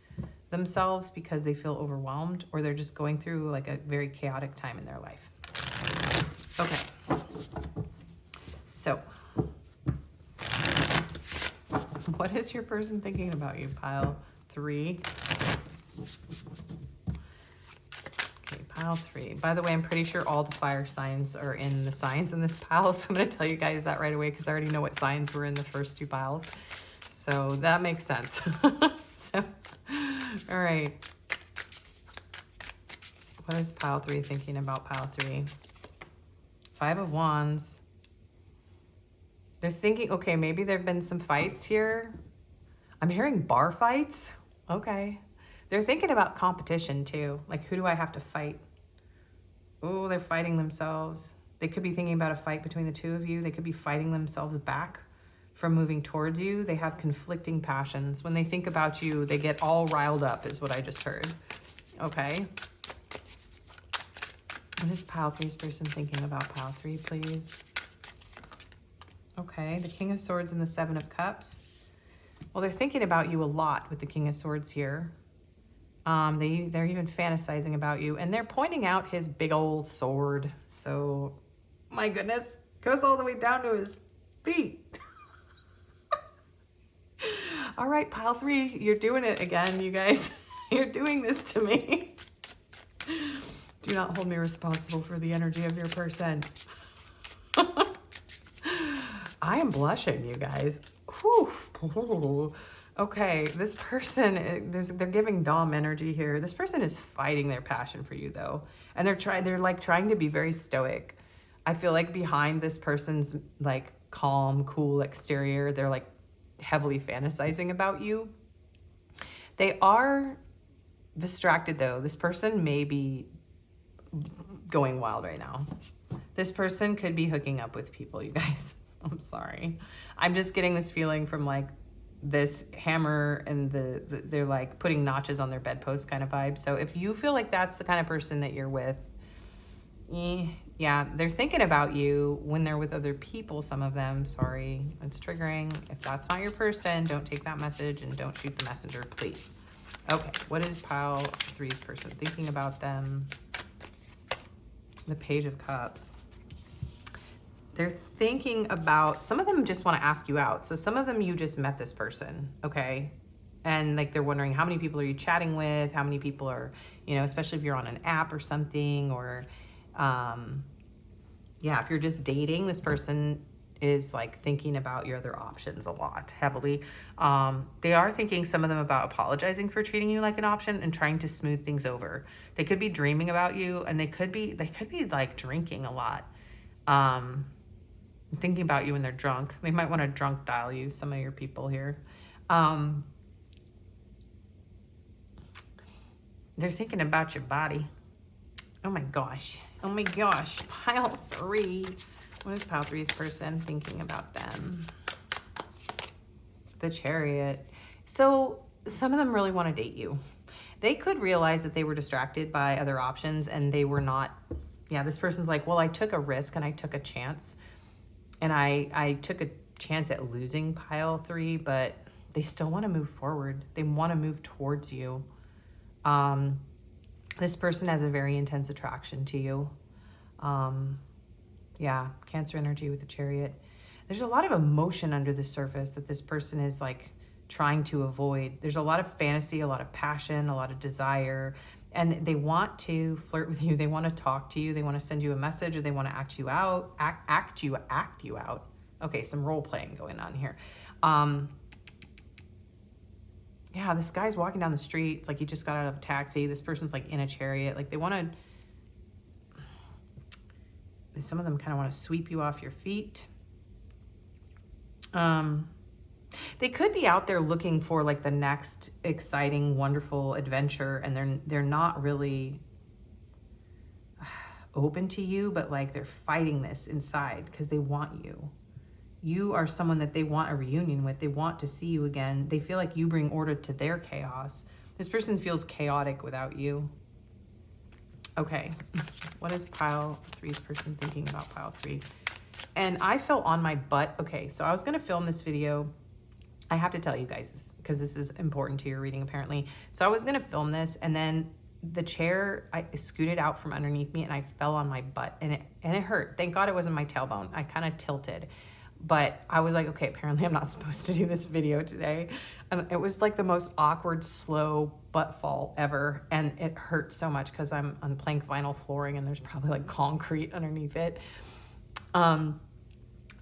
themselves because they feel overwhelmed, or they're just going through like a very chaotic time in their life. Okay. So what is your person thinking about you, pile 3? Okay, pile 3. By the way, I'm pretty sure all the fire signs are in the signs in this pile, so I'm going to tell you guys that right away because I already know what signs were in the first 2 piles. So that makes sense. So, all right. What is pile 3 thinking about pile 3? 5 of Wands. They're thinking, okay, maybe there have been some fights here. I'm hearing bar fights. Okay. They're thinking about competition too. Like, who do I have to fight? Oh, they're fighting themselves. They could be thinking about a fight between the 2 of you. They could be fighting themselves back from moving towards you. They have conflicting passions. When they think about you, they get all riled up, is what I just heard. Okay. What is pile 3's person thinking about pile 3, please? Okay, the King of Swords and the 7 of Cups. Well, they're thinking about you a lot with the King of Swords here. They're even fantasizing about you, and they're pointing out his big old sword. So, my goodness, goes all the way down to his feet. All right, pile 3, you're doing it again, you guys. You're doing this to me. Do not hold me responsible for the energy of your person. I am blushing, you guys. Whew. Okay, this person, they're giving Dom energy here. This person is fighting their passion for you, though. And they're trying to be very stoic. I feel like behind this person's like calm, cool exterior, they're like heavily fantasizing about you. They are distracted, though. This person may be going wild right now. This person could be hooking up with people, you guys. I'm sorry. I'm just getting this feeling from like this hammer and they're like putting notches on their bedpost kind of vibe. So if you feel like that's the kind of person that you're with, yeah, they're thinking about you when they're with other people, some of them. Sorry, it's triggering. If that's not your person, don't take that message and don't shoot the messenger, please. Okay, what is pile 3's person thinking about them? The Page of Cups. They're thinking about, some of them just want to ask you out. So some of them, you just met this person, okay? And like they're wondering, how many people are you chatting with? How many people are, you know, especially if you're on an app or something, or yeah, if you're just dating, this person is like thinking about your other options a lot, heavily. They are thinking, some of them, about apologizing for treating you like an option and trying to smooth things over. They could be dreaming about you, and they could be like drinking a lot. Thinking about you when they're drunk. They might want to drunk dial you, some of your people here. They're thinking about your body. Oh my gosh. Oh my gosh. Pile 3. What is pile 3's person thinking about them? The Chariot. So some of them really want to date you. They could realize that they were distracted by other options and they were not. Yeah, this person's like, well, I took a risk and I took a chance. And I took a chance at losing pile 3, but they still want to move forward. They want to move towards you. This person has a very intense attraction to you. Yeah, Cancer energy with the Chariot. There's a lot of emotion under the surface that this person is like trying to avoid. There's a lot of fantasy, a lot of passion, a lot of desire. And they want to flirt with you. They want to talk to you. They want to send you a message, or they want to act you out. Act you out. Okay, some role playing going on here. Yeah, this guy's walking down the street. It's like he just got out of a taxi. This person's like in a chariot. Like they want to Some of them kind of want to sweep you off your feet. They could be out there looking for like the next exciting, wonderful adventure, and they're not really open to you, but like they're fighting this inside because they want you. You are someone that they want a reunion with. They want to see you again. They feel like you bring order to their chaos. This person feels chaotic without you. Okay, what is pile 3's person thinking about pile 3? And I fell on my butt. Okay, so I was gonna film this video. I have to tell you guys this because this is important to your reading apparently. So I was gonna film this, and then the chair, I scooted out from underneath me and I fell on my butt, and it hurt. Thank God it wasn't my tailbone. I kind of tilted. But I was like, okay, apparently I'm not supposed to do this video today. And it was like the most awkward, slow butt fall ever. And it hurt so much because I'm on plank vinyl flooring and there's probably like concrete underneath it.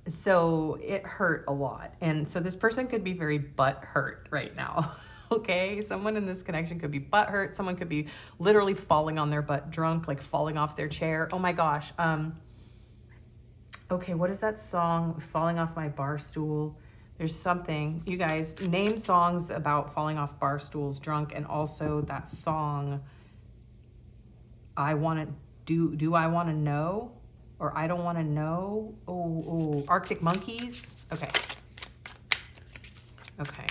So it hurt a lot. And so this person could be very butt hurt right now. Okay, someone in this connection could be butt hurt. Someone could be literally falling on their butt drunk, like falling off their chair. Oh my gosh. Okay, what is that song? Falling off my bar stool. There's something. You guys, name songs about falling off bar stools drunk, and also that song, I want to, do I want to know? Or I don't want to know? Oh, Arctic Monkeys? Okay. Okay.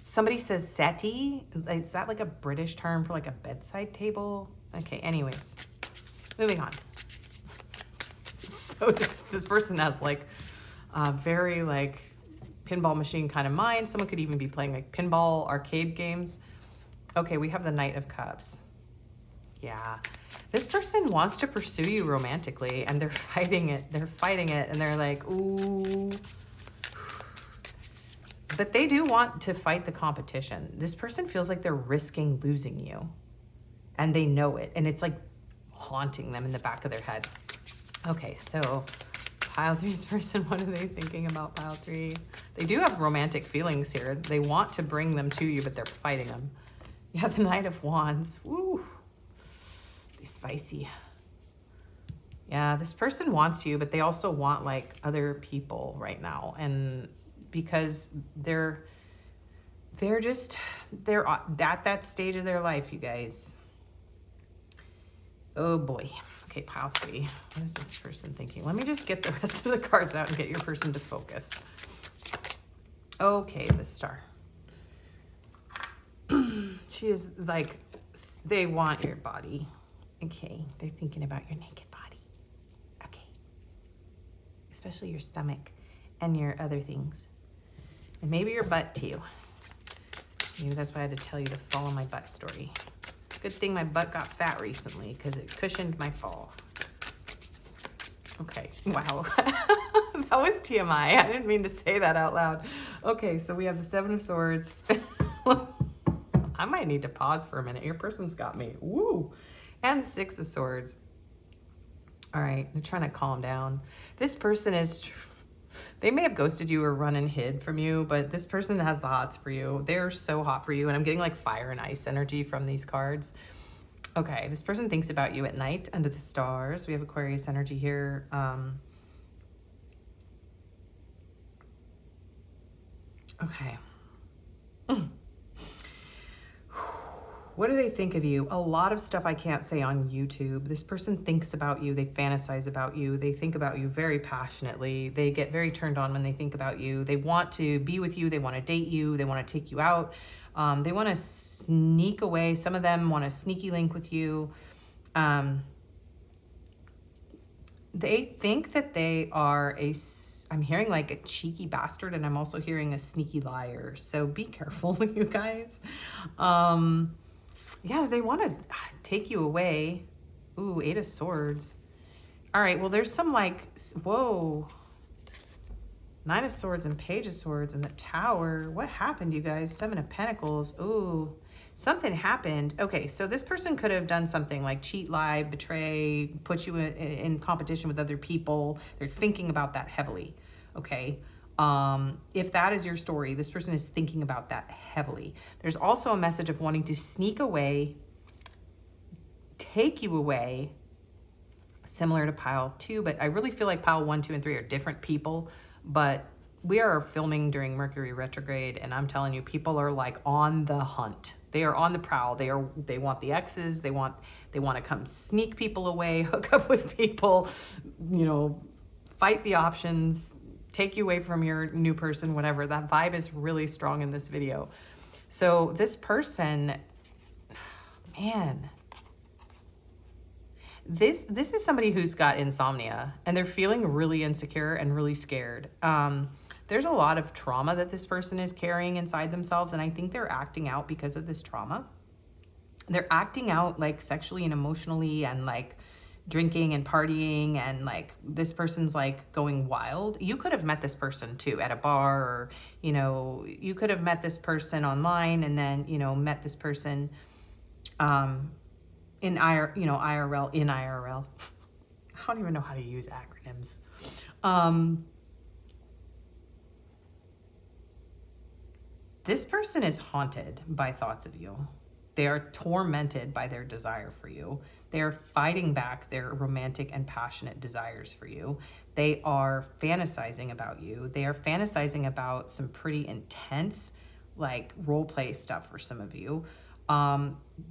Somebody says settee. Is that like a British term for like a bedside table? Okay, anyways. Moving on. So this person has like a very like pinball machine kind of mind. Someone could even be playing like pinball arcade games. Okay, we have the Knight of Cups. Yeah. This person wants to pursue you romantically, and they're fighting it. They're fighting it, and they're like, ooh. But they do want to fight the competition. This person feels like they're risking losing you, and they know it, and it's like haunting them in the back of their head. Okay, so pile 3's person, what are they thinking about pile 3? They do have romantic feelings here. They want to bring them to you, but they're fighting them. Yeah, the Knight of Wands. Woo. Be spicy. Yeah, this person wants you, but they also want like other people right now. And because they're at that stage of their life, you guys. Oh boy. Okay, pile 3. What is this person thinking? Let me just get the rest of the cards out and get your person to focus. Okay, the Star. She is like, they want your body. Okay, they're thinking about your naked body. Okay. Especially your stomach and your other things. And maybe your butt too. Maybe that's why I had to tell you the fall on my butt story. Good thing my butt got fat recently because it cushioned my fall. Okay, wow. That was TMI. I didn't mean to say that out loud. Okay, so we have the 7 of Swords. I might need to pause for a minute. Your person's got me. Woo! And the 6 of Swords. All right, they're trying to calm down. This person is... They may have ghosted you or run and hid from you, but this person has the hots for you. They're so hot for you, and I'm getting like fire and ice energy from these cards. Okay, this person thinks about you at night under the stars. We have Aquarius energy here. Okay. What do they think of you? A lot of stuff I can't say on YouTube. This person thinks about you. They fantasize about you. They think about you very passionately. They get very turned on when they think about you. They want to be with you. They want to date you. They want to take you out. They want to sneak away. Some of them want to sneaky link with you. They think that they are I'm hearing like a cheeky bastard, and I'm also hearing a sneaky liar. So be careful, you guys. Yeah, they want to take you away. Ooh, 8 of Swords. All right, well, there's some like, whoa. 9 of Swords and Page of Swords and the Tower. What happened, you guys? 7 of Pentacles. Ooh, something happened. Okay, so this person could have done something like cheat, lie, betray, put you in competition with other people. They're thinking about that heavily, okay? If that is your story, this person is thinking about that heavily. There's also a message of wanting to sneak away, take you away, similar to pile 2, but I really feel like pile 1, 2, and 3 are different people. But we are filming during Mercury retrograde, and I'm telling you, people are like on the hunt. They are on the prowl. They want the exes. They want to come sneak people away, hook up with people, you know, fight the options, take you away from your new person, whatever. That vibe is really strong in this video. So this person, man, this is somebody who's got insomnia, and they're feeling really insecure and really scared. There's a lot of trauma that this person is carrying inside themselves, and I think they're acting out because of this trauma. They're acting out like sexually and emotionally, and like drinking and partying, and like this person's like going wild. You could have met this person too at a bar, or, you know, you could have met this person online, and then, you know, met this person in IRL. I don't even know how to use acronyms. This person is haunted by thoughts of you. They are tormented by their desire for you. They are fighting back their romantic and passionate desires for you. They are fantasizing about you. They are fantasizing about some pretty intense, like, role play stuff for some of you.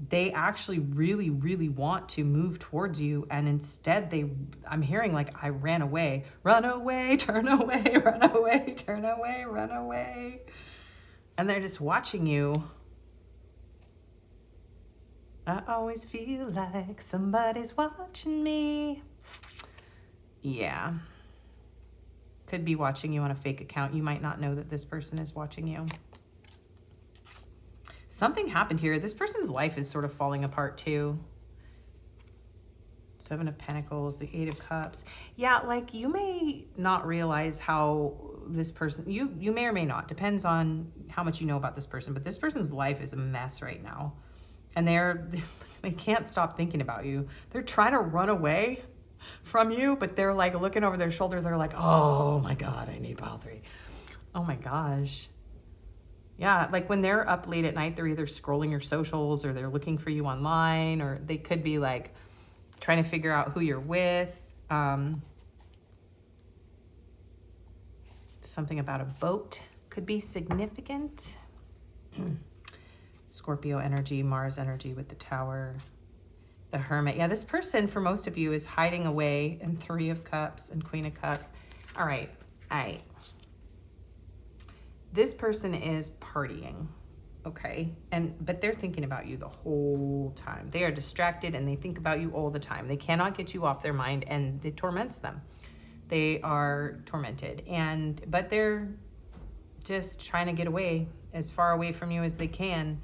They actually really, really want to move towards you, and instead I'm hearing like, I ran away, run away, turn away, run away, turn away, run away. And they're just watching you. I always feel like somebody's watching me. Yeah. Could be watching you on a fake account. You might not know that this person is watching you. Something happened here. This person's life is sort of falling apart too. 7 of Pentacles, the 8 of Cups. Yeah, like you may not realize how this person, you may or may not, depends on how much you know about this person, but this person's life is a mess right now. And they can't stop thinking about you. They're trying to run away from you, but they're like looking over their shoulder. They're like, oh my God, I need pile 3. Oh my gosh. Yeah, like when they're up late at night, they're either scrolling your socials, or they're looking for you online, or they could be like trying to figure out who you're with. Something about a boat could be significant. Scorpio energy, Mars energy with the Tower, the Hermit. Yeah, this person for most of you is hiding away, and 3 of Cups and Queen of Cups. All right. This person is partying, okay? But they're thinking about you the whole time. They are distracted, and they think about you all the time. They cannot get you off their mind, and it torments them. They are tormented, but they're just trying to get away, as far away from you as they can.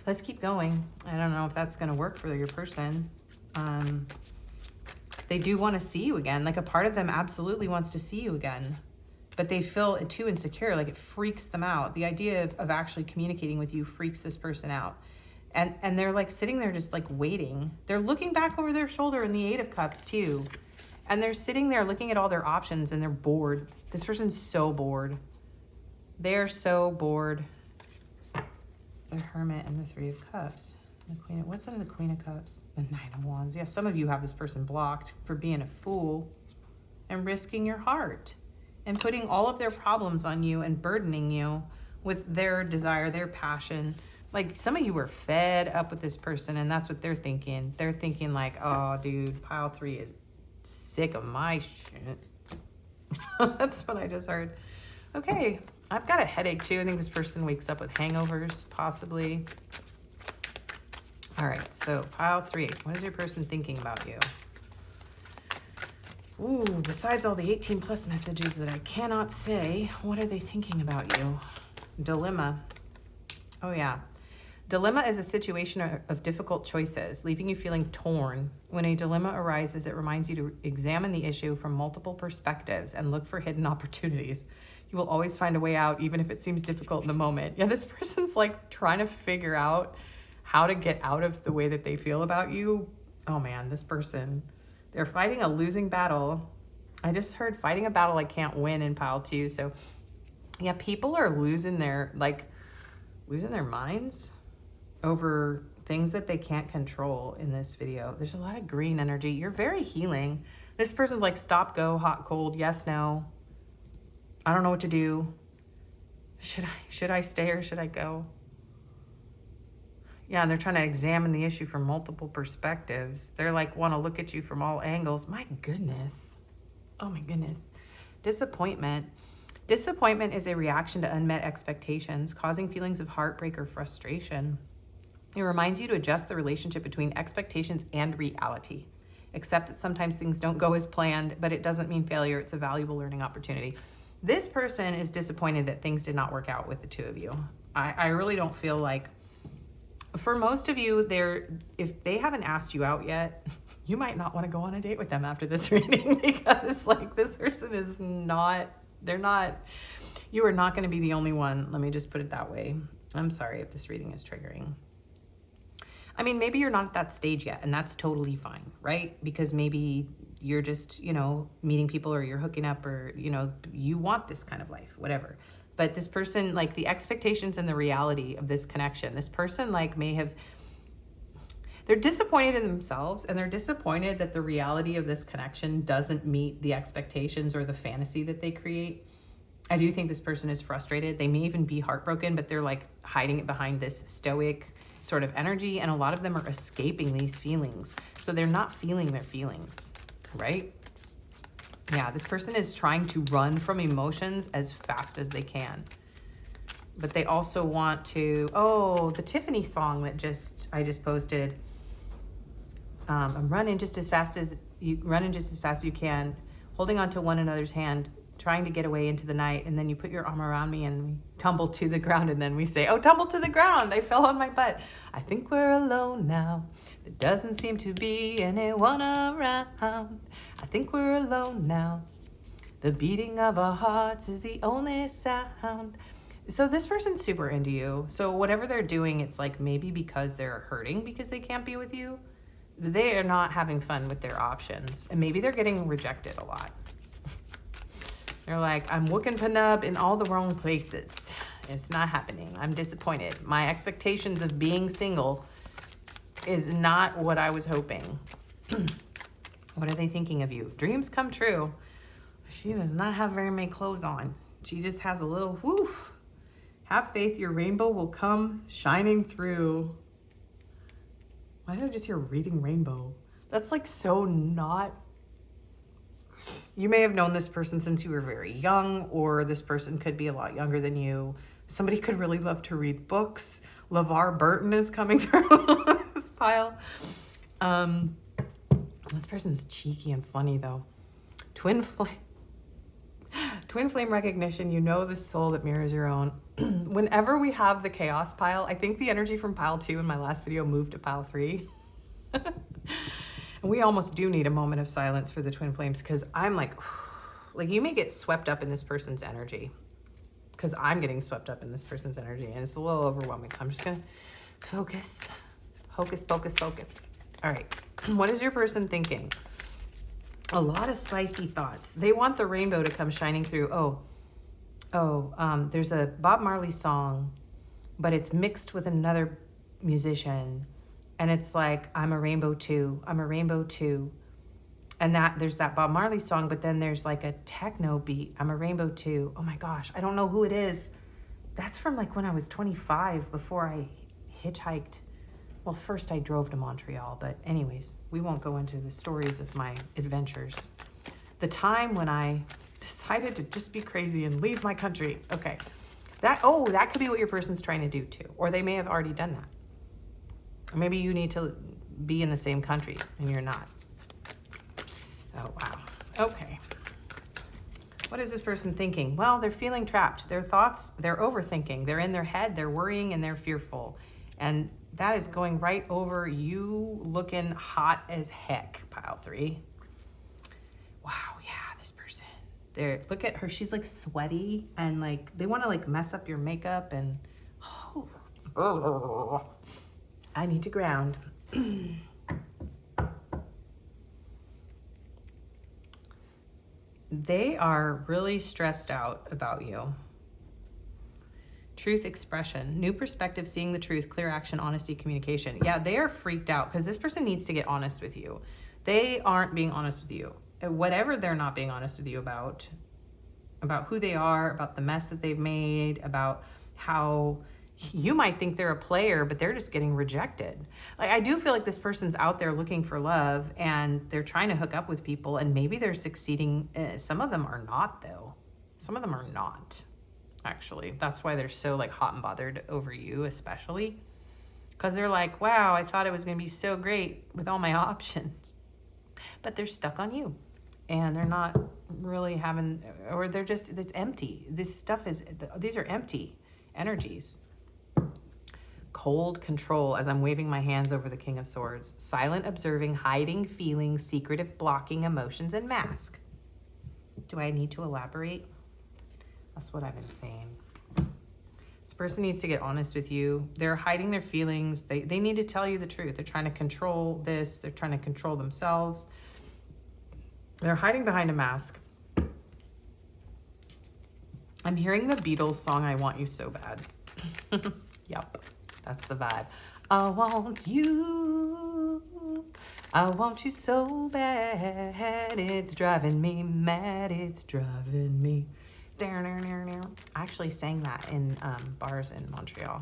Let's keep going. I don't know if that's going to work for your person. They do want to see you again. Like, a part of them absolutely wants to see you again, but they feel too insecure. Like, it freaks them out. The idea of actually communicating with you freaks this person out. And they're like sitting there just like waiting. They're looking back over their shoulder in the 8 of Cups too. And they're sitting there looking at all their options, and they're bored. This person's so bored. They're so bored. The Hermit and the 3 of Cups. The Queen of, what's under the Queen of Cups? The 9 of Wands. Yeah, some of you have this person blocked for being a fool and risking your heart and putting all of their problems on you and burdening you with their desire, their passion. Like, some of you are fed up with this person, and that's what they're thinking. They're thinking like, oh, dude, pile 3 is sick of my shit. That's what I just heard. Okay, I've got a headache too. I think this person wakes up with hangovers, possibly. All right, so pile 3. What is your person thinking about you? Ooh, besides all the 18 plus messages that I cannot say, what are they thinking about you? Dilemma. Oh yeah. Dilemma is a situation of difficult choices, leaving you feeling torn. When a dilemma arises, it reminds you to examine the issue from multiple perspectives and look for hidden opportunities. You will always find a way out, even if it seems difficult in the moment. Yeah, this person's like trying to figure out how to get out of the way that they feel about you. Oh man, this person, they're fighting a losing battle. I just heard fighting a battle I can't win in pile 2. So yeah, people are losing their minds over things that they can't control in this video. There's a lot of green energy. You're very healing. This person's like, stop, go, hot, cold, yes, no. I don't know what to do. Should I stay or should I go? Yeah, and they're trying to examine the issue from multiple perspectives. They're like, want to look at you from all angles. My goodness. Oh my goodness. Disappointment. Disappointment is a reaction to unmet expectations, causing feelings of heartbreak or frustration. It reminds you to adjust the relationship between expectations and reality. Accept that sometimes things don't go as planned, but it doesn't mean failure. It's a valuable learning opportunity. This person is disappointed that things did not work out with the two of you. I really don't feel like, for most of you, if they haven't asked you out yet, you might not want to go on a date with them after this reading, because like this person is not, you are not going to be the only one. Let me just put it that way. I'm sorry if this reading is triggering. I mean, maybe you're not at that stage yet, and that's totally fine, right? Because maybe you're just, meeting people, or you're hooking up, or, you want this kind of life, whatever. But this person, like the expectations and the reality of this connection, this person like they're disappointed in themselves, and they're disappointed that the reality of this connection doesn't meet the expectations or the fantasy that they create. I do think this person is frustrated. They may even be heartbroken, but they're like hiding it behind this stoic sort of energy, and a lot of them are escaping these feelings. So they're not feeling their feelings, right? Yeah, this person is trying to run from emotions as fast as they can. But they also want to, the Tiffany song that I just posted. I'm running just as fast as you can, holding on to one another's hand, trying to get away into the night, and then you put your arm around me and we tumble to the ground, and then we say, oh, tumble to the ground, I fell on my butt. I think we're alone now. There doesn't seem to be anyone around. I think we're alone now. The beating of our hearts is the only sound. So this person's super into you. So whatever they're doing, it's like maybe because they're hurting because they can't be with you. They are not having fun with their options. And maybe they're getting rejected a lot. They're like, I'm looking for nub in all the wrong places. It's not happening. I'm disappointed. My expectations of being single is not what I was hoping. What are they thinking of you? Dreams come true. She does not have very many clothes on. She just has a little woof. Have faith, your rainbow will come shining through. Why did I just hear reading rainbow? That's like so not. You may have known this person since you were very young, or this person could be a lot younger than you. Somebody could really love to read books. LeVar Burton is coming through this pile. This person's cheeky and funny though. Twin flame recognition. You know the soul that mirrors your own. Whenever we have the chaos pile, I think the energy from pile 2 in my last video moved to pile 3. And we almost do need a moment of silence for the twin flames, because I'm like you may get swept up in this person's energy, because I'm getting swept up in this person's energy, and it's a little overwhelming. So I'm just going to focus. Hocus pocus focus. All right. What is your person thinking? A lot of spicy thoughts. They want the rainbow to come shining through. There's a Bob Marley song, but it's mixed with another musician. And it's like, I'm a rainbow too. I'm a rainbow too. And there's that Bob Marley song, but then there's like a techno beat. I'm a rainbow too. Oh my gosh, I don't know who it is. That's from like when I was 25, before I hitchhiked. Well, first I drove to Montreal, but anyways, we won't go into the stories of my adventures. The time when I decided to just be crazy and leave my country. Okay, that could be what your person's trying to do too. Or they may have already done that. Or maybe you need to be in the same country and you're not. Oh, wow. Okay. What is this person thinking? Well, they're feeling trapped. Their thoughts, they're overthinking. They're in their head, they're worrying, and they're fearful. And that is going right over you looking hot as heck, pile 3. Wow, yeah, this person. Look at her. She's like sweaty, and like they want to like mess up your makeup, and I need to ground. They are really stressed out about you. Truth expression, new perspective, seeing the truth, clear action, honesty, communication. Yeah, they are freaked out because this person needs to get honest with you. They aren't being honest with you. Whatever they're not being honest with you about who they are, about the mess that they've made, about how you might think they're a player, but they're just getting rejected. Like, I do feel like this person's out there looking for love and they're trying to hook up with people, and maybe they're succeeding. Some of them are not, though. Some of them are not, actually. That's why they're so like hot and bothered over you, especially because they're like, wow, I thought it was going to be so great with all my options, but they're stuck on you. And they're not really having, or they're just, it's empty. This stuff is, these are empty energies. Cold control, as I'm waving my hands over the King of Swords. Silent observing, hiding feelings, secretive blocking emotions, and mask. Do I need to elaborate? That's what I've been saying. This person needs to get honest with you. They're hiding their feelings. They need to tell you the truth. They're trying to control this. They're trying to control themselves. They're hiding behind a mask. I'm hearing the Beatles song, I Want You So Bad. Yep, that's the vibe. I want you so bad. It's driving me mad. It's driving me. I actually sang that in bars in Montreal.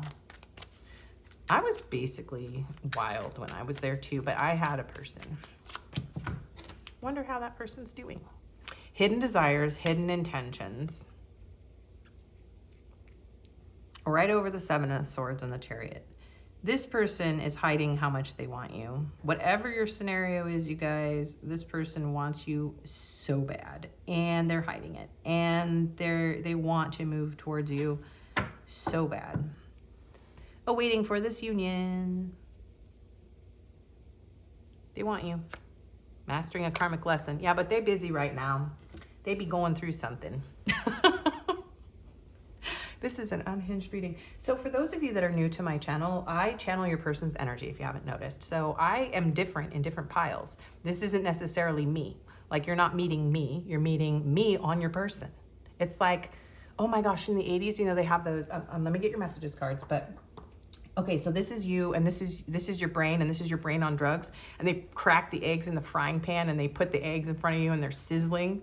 I was basically wild when I was there too, but I had a person. Wonder how that person's doing. Hidden desires, hidden intentions. Right over the Seven of Swords and the Chariot. This person is hiding how much they want you. Whatever your scenario is, you guys, this person wants you so bad, and they're hiding it, and they want to move towards you so bad. Waiting for this union. They want you. Mastering a karmic lesson. Yeah, but they're busy right now. They be going through something. This is an unhinged reading. So for those of you that are new to my channel, I channel your person's energy, if you haven't noticed. So I am different in different piles. This isn't necessarily me. Like, you're not meeting me. You're meeting me on your person. It's like, oh my gosh, in the 80s, you know, they have those, let me get your messages cards, but okay, so this is you, and this is your brain, and this is your brain on drugs, and they crack the eggs in the frying pan, and they put the eggs in front of you, and they're sizzling.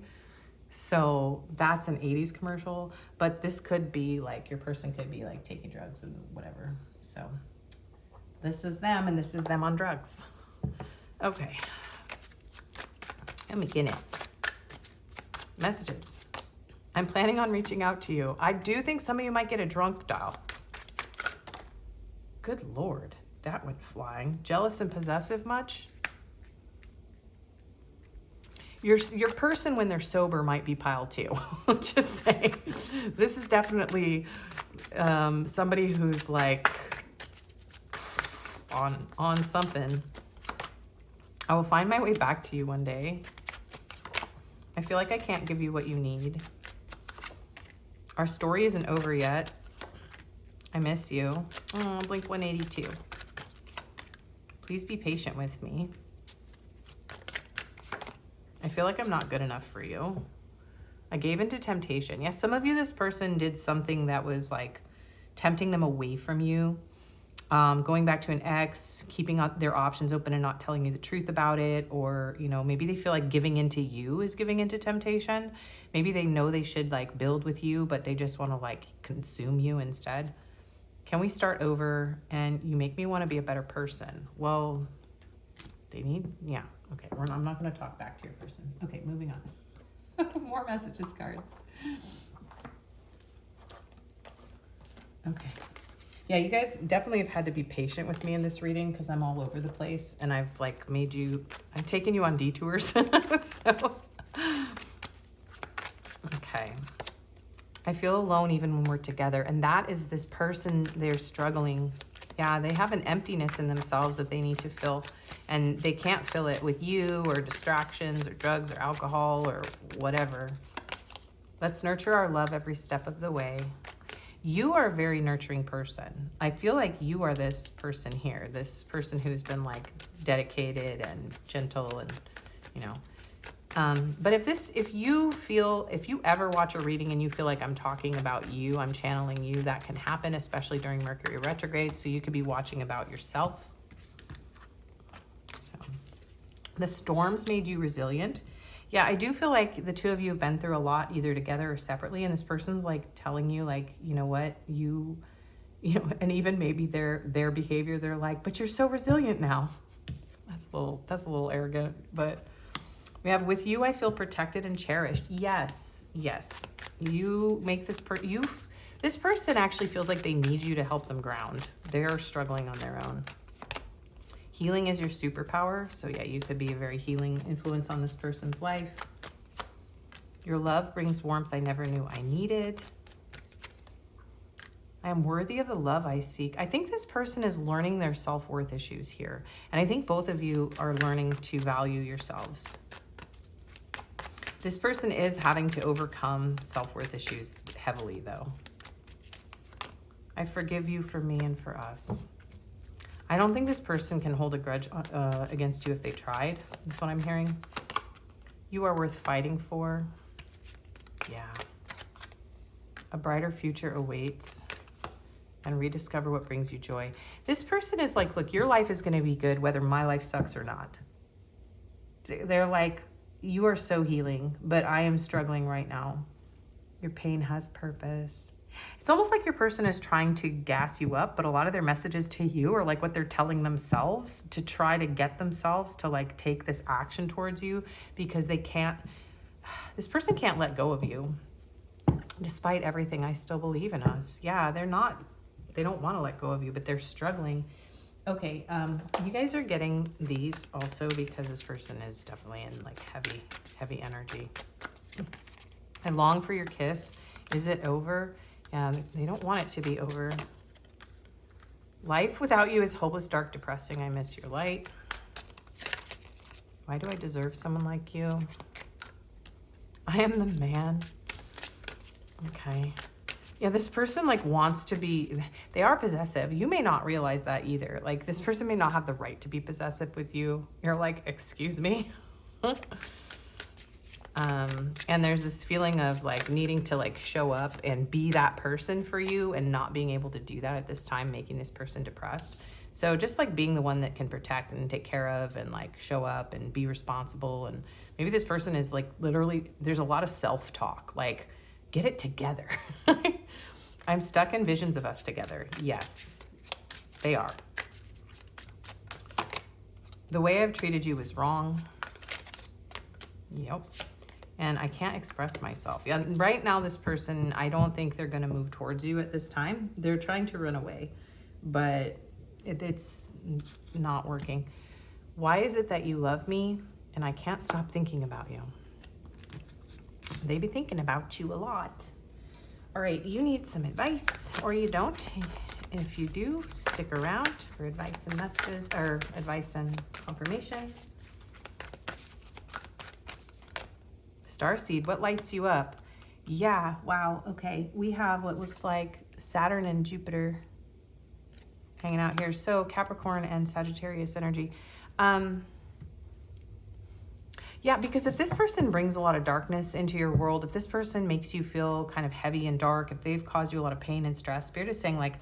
So that's an 80s commercial, but this could be like, your person could be like taking drugs and whatever. So this is them, and this is them on drugs. Okay. Oh my goodness. Messages. I'm planning on reaching out to you. I do think some of you might get a drunk dial. Good Lord, that went flying. Jealous and possessive much? Your person, when they're sober, might be pile 2. Just saying. This is definitely somebody who's like on something. I will find my way back to you one day. I feel like I can't give you what you need. Our story isn't over yet. I miss you. Oh, Blink 182. Please be patient with me. I feel like I'm not good enough for you. I gave into temptation. Yes, some of you, this person did something that was like tempting them away from you. Going back to an ex, keeping their options open and not telling you the truth about it. Or, you know, maybe they feel like giving into you is giving into temptation. Maybe they know they should like build with you, but they just want to like consume you instead. Can we start over? And you make me want to be a better person. Well, they need, yeah. Okay, I'm not going to talk back to your person. Okay, moving on. More messages cards. Okay. Yeah, you guys definitely have had to be patient with me in this reading because I'm all over the place, and I've like I've taken you on detours. So, okay. I feel alone even when we're together, and that is this person, they're struggling. Yeah, they have an emptiness in themselves that they need to fill, and they can't fill it with you or distractions or drugs or alcohol or whatever. Let's nurture our love every step of the way. You are a very nurturing person. I feel like you are this person here, this person who's been like dedicated and gentle and, you know, But if you ever watch a reading and you feel like I'm talking about you, I'm channeling you, that can happen, especially during Mercury retrograde. So you could be watching about yourself. So the storms made you resilient. Yeah, I do feel like the two of you have been through a lot, either together or separately. And this person's like telling you, like, you know what, you know, and even maybe their behavior, they're like, but you're so resilient now. That's a little arrogant, but we have, with you, I feel protected and cherished. Yes. You make this person actually feels like they need you to help them ground. They're struggling on their own. Healing is your superpower. So yeah, you could be a very healing influence on this person's life. Your love brings warmth I never knew I needed. I am worthy of the love I seek. I think this person is learning their self-worth issues here. And I think both of you are learning to value yourselves. This person is having to overcome self-worth issues heavily, though. I forgive you for me and for us. I don't think this person can hold a grudge against you if they tried. That's what I'm hearing. You are worth fighting for. Yeah. A brighter future awaits. And rediscover what brings you joy. This person is like, look, your life is going to be good whether my life sucks or not. They're like, you are so healing, but I am struggling right now. Your pain has purpose. It's almost like your person is trying to gas you up, but a lot of their messages to you are like what they're telling themselves to try to get themselves to like take this action towards you, because this person can't let go of you. Despite everything, I still believe in us. Yeah, they don't want to let go of you, but they're struggling. Okay, you guys are getting these also because this person is definitely in like heavy energy. I long for your kiss. Is it over? And they don't want it to be over. Life without you is hopeless, dark, depressing. I miss your light. Why do I deserve someone like you? I am the man. Okay. Yeah, this person like wants to be, they are possessive. You may not realize that either. Like this person may not have the right to be possessive with you. You're like, excuse me. And there's this feeling of like needing to like show up and be that person for you and not being able to do that at this time, making this person depressed. So just like being the one that can protect and take care of and like show up and be responsible. And maybe this person is like literally, there's a lot of self-talk, like get it together. I'm stuck in visions of us together. Yes, they are. The way I've treated you was wrong. Yep. And I can't express myself. Yeah, right now, this person, I don't think they're going to move towards you at this time. They're trying to run away, but it's not working. Why is it that you love me and I can't stop thinking about you? They be thinking about you a lot. All right, you need some advice or you don't. If you do, stick around for advice and messages or advice and confirmations. Starseed, what lights you up? Yeah, wow, okay. We have what looks like Saturn and Jupiter hanging out here. So Capricorn and Sagittarius energy. Yeah, because if this person brings a lot of darkness into your world, if this person makes you feel kind of heavy and dark, if they've caused you a lot of pain and stress, Spirit is saying like,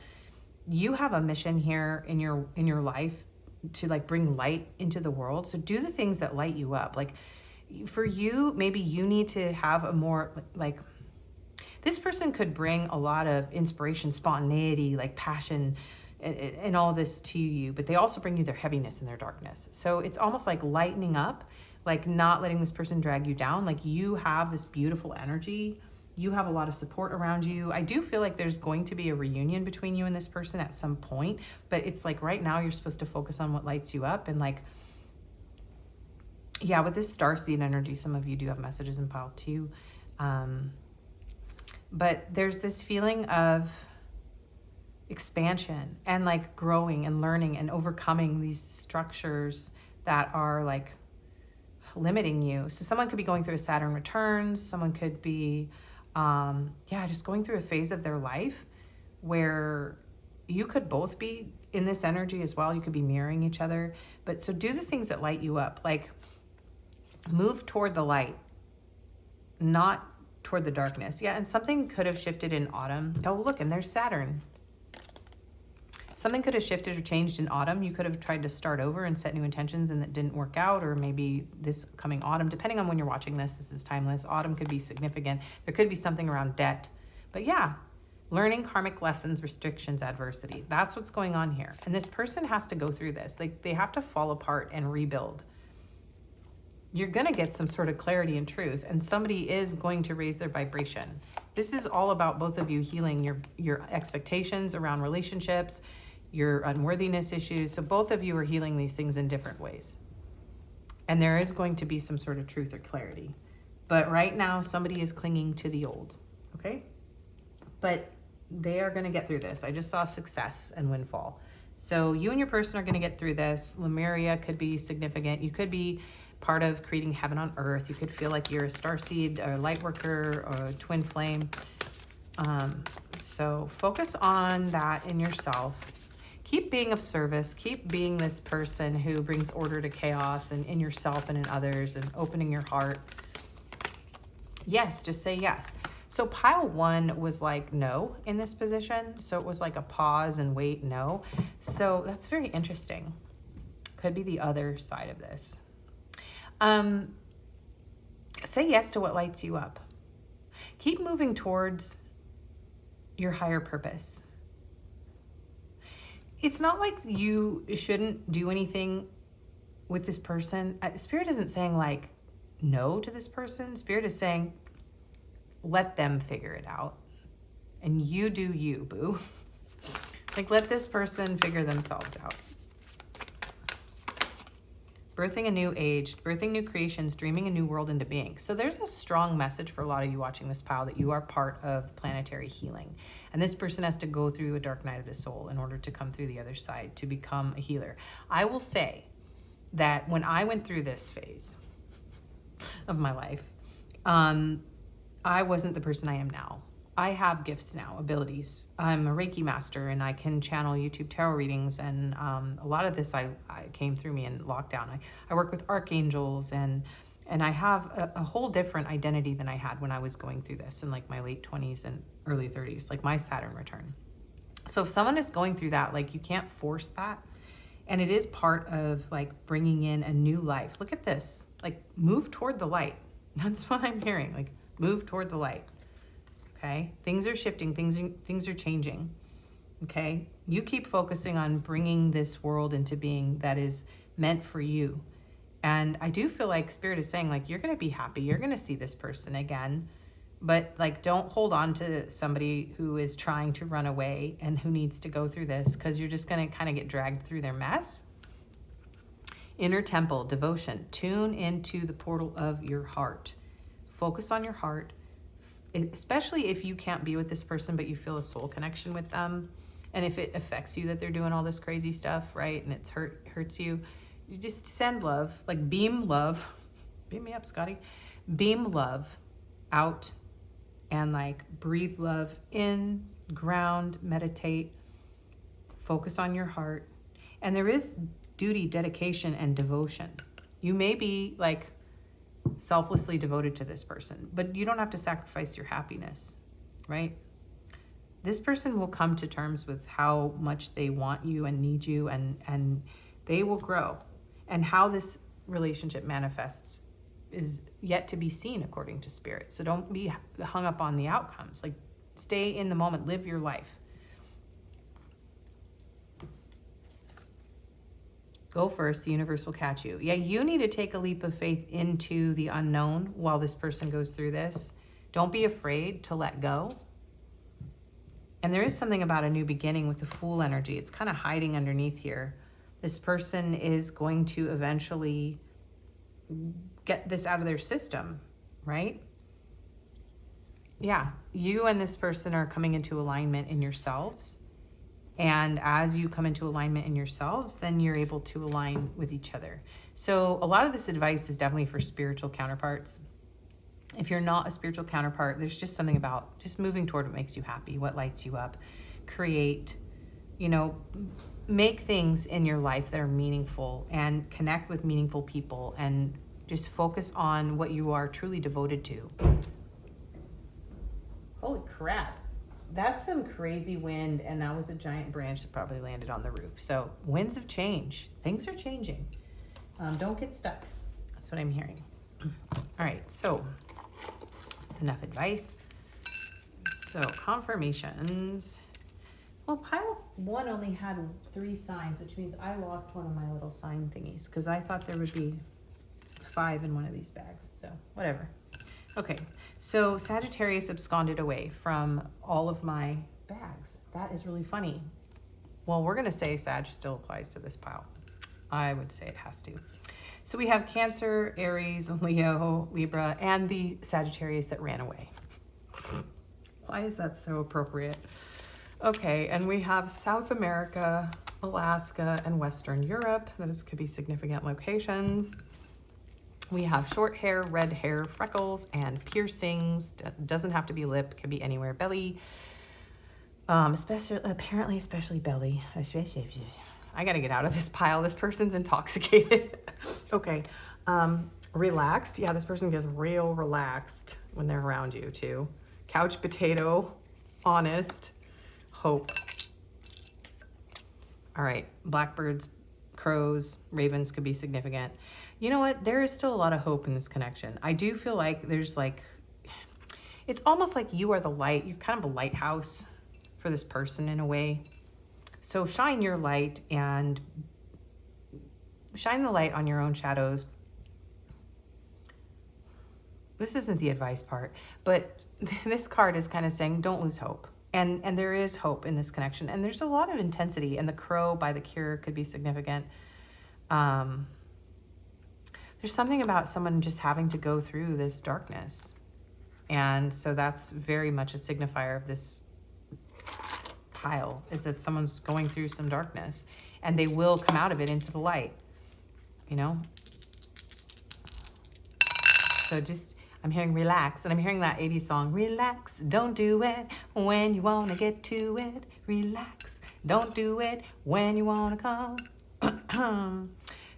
you have a mission here in your life to like bring light into the world. So do the things that light you up. Like for you, maybe you need to have a more like, this person could bring a lot of inspiration, spontaneity, like passion and all this to you, but they also bring you their heaviness and their darkness. So it's almost like lightening up, like not letting this person drag you down. Like you have this beautiful energy. You have a lot of support around you. I do feel like there's going to be a reunion between you and this person at some point, but it's like right now you're supposed to focus on what lights you up. And like, yeah, with this starseed energy, some of you do have messages in pile too. But there's this feeling of expansion and like growing and learning and overcoming these structures that are like limiting you. So someone could be going through a Saturn returns. Someone could be, just going through a phase of their life where you could both be in this energy as well. You could be mirroring each other. But so do the things that light you up. Like Move toward the light, not toward the darkness. Yeah, and something could have shifted in autumn. Oh, look, and there's Saturn. Something could have shifted or changed in autumn. You could have tried to start over and set new intentions and that didn't work out, or maybe this coming autumn, depending on when you're watching this is timeless. Autumn could be significant. There could be something around debt. But yeah, learning karmic lessons, restrictions, adversity. That's what's going on here. And this person has to go through this. Like, they have to fall apart and rebuild. You're going to get some sort of clarity and truth, and somebody is going to raise their vibration. This is all about both of you healing your expectations around relationships, your unworthiness issues. So both of you are healing these things in different ways. And there is going to be some sort of truth or clarity. But right now, somebody is clinging to the old, okay? But they are going to get through this. I just saw success and windfall. So you and your person are going to get through this. Lemuria could be significant. You could be part of creating heaven on earth. You could feel like you're a starseed, or a light worker, or a twin flame. So focus on that in yourself. Keep being of service. Keep being this person who brings order to chaos, and in yourself and in others, and opening your heart. Yes, just say yes. So pile 1 was like no in this position. So it was like a pause and wait, no. So that's very interesting. Could be the other side of this. Say yes to what lights you up. Keep moving towards your higher purpose. It's not like you shouldn't do anything with this person. Spirit isn't saying like no to this person. Spirit is saying, let them figure it out. And you do you, boo. Like, let this person figure themselves out. Birthing a new age, birthing new creations, dreaming a new world into being. So there's a strong message for a lot of you watching this pile that you are part of planetary healing. And this person has to go through a dark night of the soul in order to come through the other side to become a healer. I will say that when I went through this phase of my life, I wasn't the person I am now. I have gifts now, abilities. I'm a Reiki master, and I can channel YouTube tarot readings, and a lot of this I came through me in lockdown. I work with archangels, and I have a whole different identity than I had when I was going through this in like my late 20s and early 30s, like my Saturn return. So if someone is going through that, like, you can't force that. And it is part of like bringing in a new life. Look at this, like, move toward the light. That's what I'm hearing, like, move toward the light. Okay, things are shifting, things are changing. Okay, you keep focusing on bringing this world into being that is meant for you. And I do feel like Spirit is saying, like, you're going to be happy. You're going to see this person again. But like, don't hold on to somebody who is trying to run away and who needs to go through this, because you're just going to kind of get dragged through their mess. Inner temple, devotion. Tune into the portal of your heart. Focus on your heart. Especially if you can't be with this person, but you feel a soul connection with them. And if it affects you that they're doing all this crazy stuff, right? And it's hurts you, you just send love, like beam love. Beam me up, Scotty. Beam love out, and like breathe love in, ground, meditate, focus on your heart. And there is duty, dedication, and devotion. You may be like selflessly devoted to this person, but you don't have to sacrifice your happiness, right? This person will come to terms with how much they want you and need you, and they will grow. And how this relationship manifests is yet to be seen according to Spirit. So don't be hung up on the outcomes. Like, stay in the moment, live your life. Go first, the universe will catch you. Yeah, you need to take a leap of faith into the unknown while this person goes through this. Don't be afraid to let go. And there is something about a new beginning with the Fool energy. It's kind of hiding underneath here. This person is going to eventually get this out of their system, right? Yeah, you and this person are coming into alignment in yourselves. And as you come into alignment in yourselves, then you're able to align with each other. So a lot of this advice is definitely for spiritual counterparts. If you're not a spiritual counterpart, there's just something about just moving toward what makes you happy, what lights you up. Create, make things in your life that are meaningful, and connect with meaningful people, and Just focus on what you are truly devoted to. Holy crap. That's some crazy wind, and that was a giant branch that probably landed on the roof. So winds of change. Things are changing. Don't get stuck. That's what I'm hearing. All right, so that's enough advice. So confirmations. Well, pile 1 only had 3 signs, which means I lost one of my little sign thingies because I thought there would be 5 in one of these bags. So whatever. Okay, so Sagittarius absconded away from all of my bags. That is really funny. Well, we're gonna say Sag still applies to this pile. I would say it has to. So we have Cancer, Aries, Leo, Libra, and the Sagittarius that ran away. Why is that so appropriate? Okay, and we have South America, Alaska, and Western Europe. Those could be significant locations. We have short hair, red hair, freckles, and piercings. Doesn't have to be lip, could be anywhere. Belly, especially belly. I gotta get out of this pile. This person's intoxicated. Okay, relaxed. Yeah, this person gets real relaxed when they're around you too. Couch potato, honest, hope. All right, blackbirds, crows, ravens could be significant. You know what? There is still a lot of hope in this connection. I do feel like there's like, it's almost like you are the light. You're kind of a lighthouse for this person in a way. So shine your light and shine the light on your own shadows. This isn't the advice part, but this card is kind of saying don't lose hope. And there is hope in this connection. And there's a lot of intensity, and the crow by the cure could be significant. There's something about someone just having to go through this darkness. And so that's very much a signifier of this pile, is that someone's going through some darkness and they will come out of it into the light, you know? So just, I'm hearing relax, and I'm hearing that 80s song, relax, don't do it when you want to get to it. Relax, don't do it when you want to come.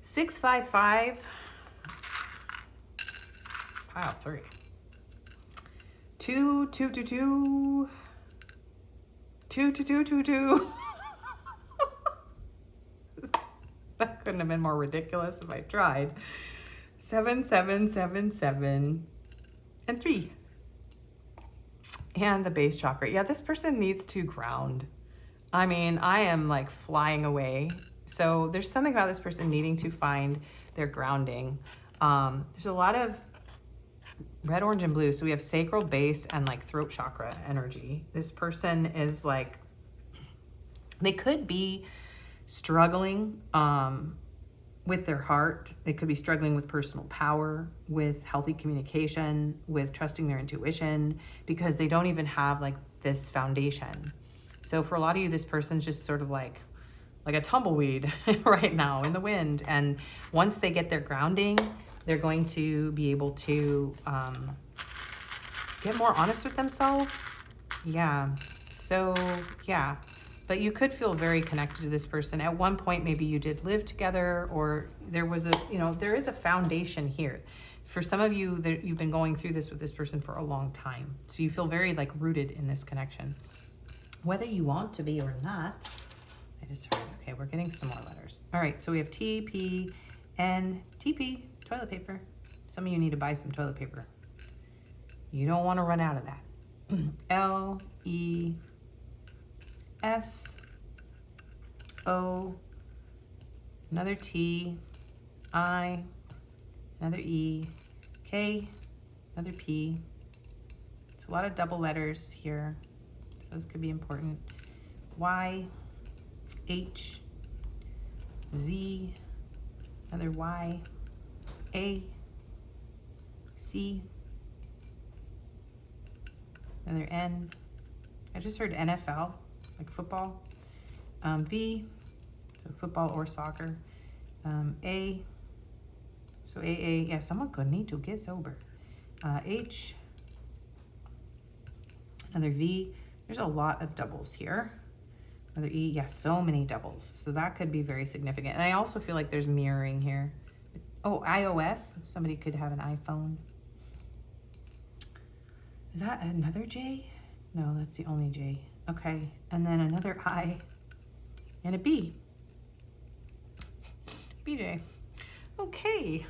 655. Pile 3. 2, 2, 2, 2. 2, 2, 2, 2, 2. That couldn't have been more ridiculous if I tried. 7, 7, 7, 7, and 3. And the base chakra. Yeah, this person needs to ground. I mean, I am like flying away. So there's something about this person needing to find their grounding. There's a lot of red, orange, and blue. So we have sacral, base, and like throat chakra energy. This person is like, they could be struggling with their heart. They could be struggling with personal power, with healthy communication, with trusting their intuition, because they don't even have like this foundation. So for a lot of you, this person's just sort of like a tumbleweed right now in the wind. And once they get their grounding, they're going to be able to get more honest with themselves. Yeah. So, yeah. But you could feel very connected to this person. At one point, maybe you did live together, or there was a, you know, there is a foundation here. For some of you, that you've been going through this with this person for a long time. So you feel very like rooted in this connection. Whether you want to be or not, I just heard, okay, we're getting some more letters. All right, so we have T, P, N, TP, toilet paper. Some of you need to buy some toilet paper. You don't want to run out of that. L, E, S, O, another T, I, another E, K, another P. It's a lot of double letters here, so those could be important. Y, H, Z, another Y, A, C, another N. I just heard NFL, like football. V, so football or soccer. A, so AA, yeah, someone could need to get sober. H, another V. There's a lot of doubles here. Another E, yeah, so many doubles. So that could be very significant. And I also feel like there's mirroring here. Oh, iOS. Somebody could have an iPhone. Is that another J? No, that's the only J. Okay, and then another I and a B. BJ. Okay.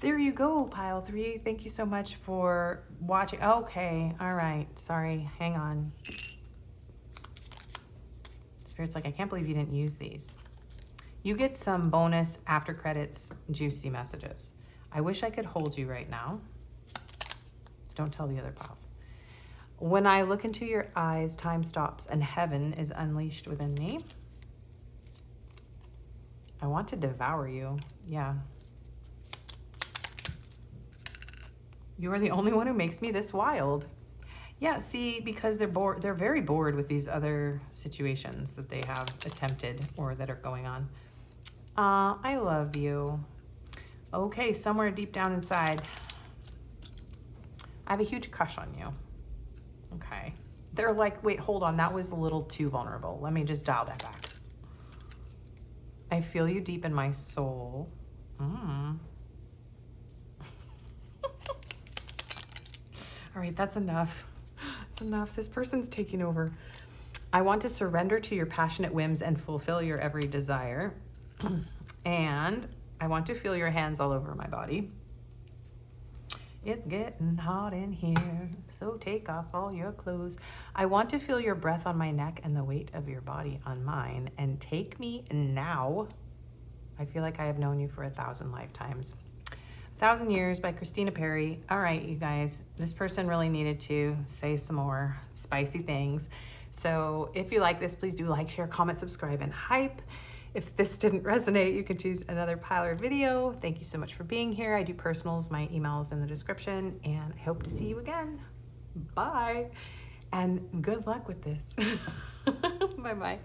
There you go, pile 3. Thank you so much for watching. Okay, all right. Sorry, hang on. Spirit's like, I can't believe you didn't use these. You get some bonus after credits juicy messages. I wish I could hold you right now. Don't tell the other piles. When I look into your eyes, time stops and heaven is unleashed within me. I want to devour you. Yeah. You are the only one who makes me this wild. Yeah, see, because they're bored. They're very bored with these other situations that they have attempted or that are going on. I love you. Okay, somewhere deep down inside, I have a huge crush on you. Okay. They're like, wait, hold on. That was a little too vulnerable. Let me just dial that back. I feel you deep in my soul. All right, that's enough. That's enough. This person's taking over. I want to surrender to your passionate whims and fulfill your every desire. And I want to feel your hands all over my body. It's getting hot in here, so take off all your clothes. I want to feel your breath on my neck and the weight of your body on mine. And take me now. I feel like I have known you for 1,000 lifetimes. 1,000 Years by Christina Perry. All right, you guys, this person really needed to say some more spicy things. So if you like this, please do like, share, comment, subscribe, and hype. If this didn't resonate, you can choose another Pilar video. Thank you so much for being here. I do personals. My email is in the description, and I hope to see you again. Bye, and good luck with this. Bye-bye.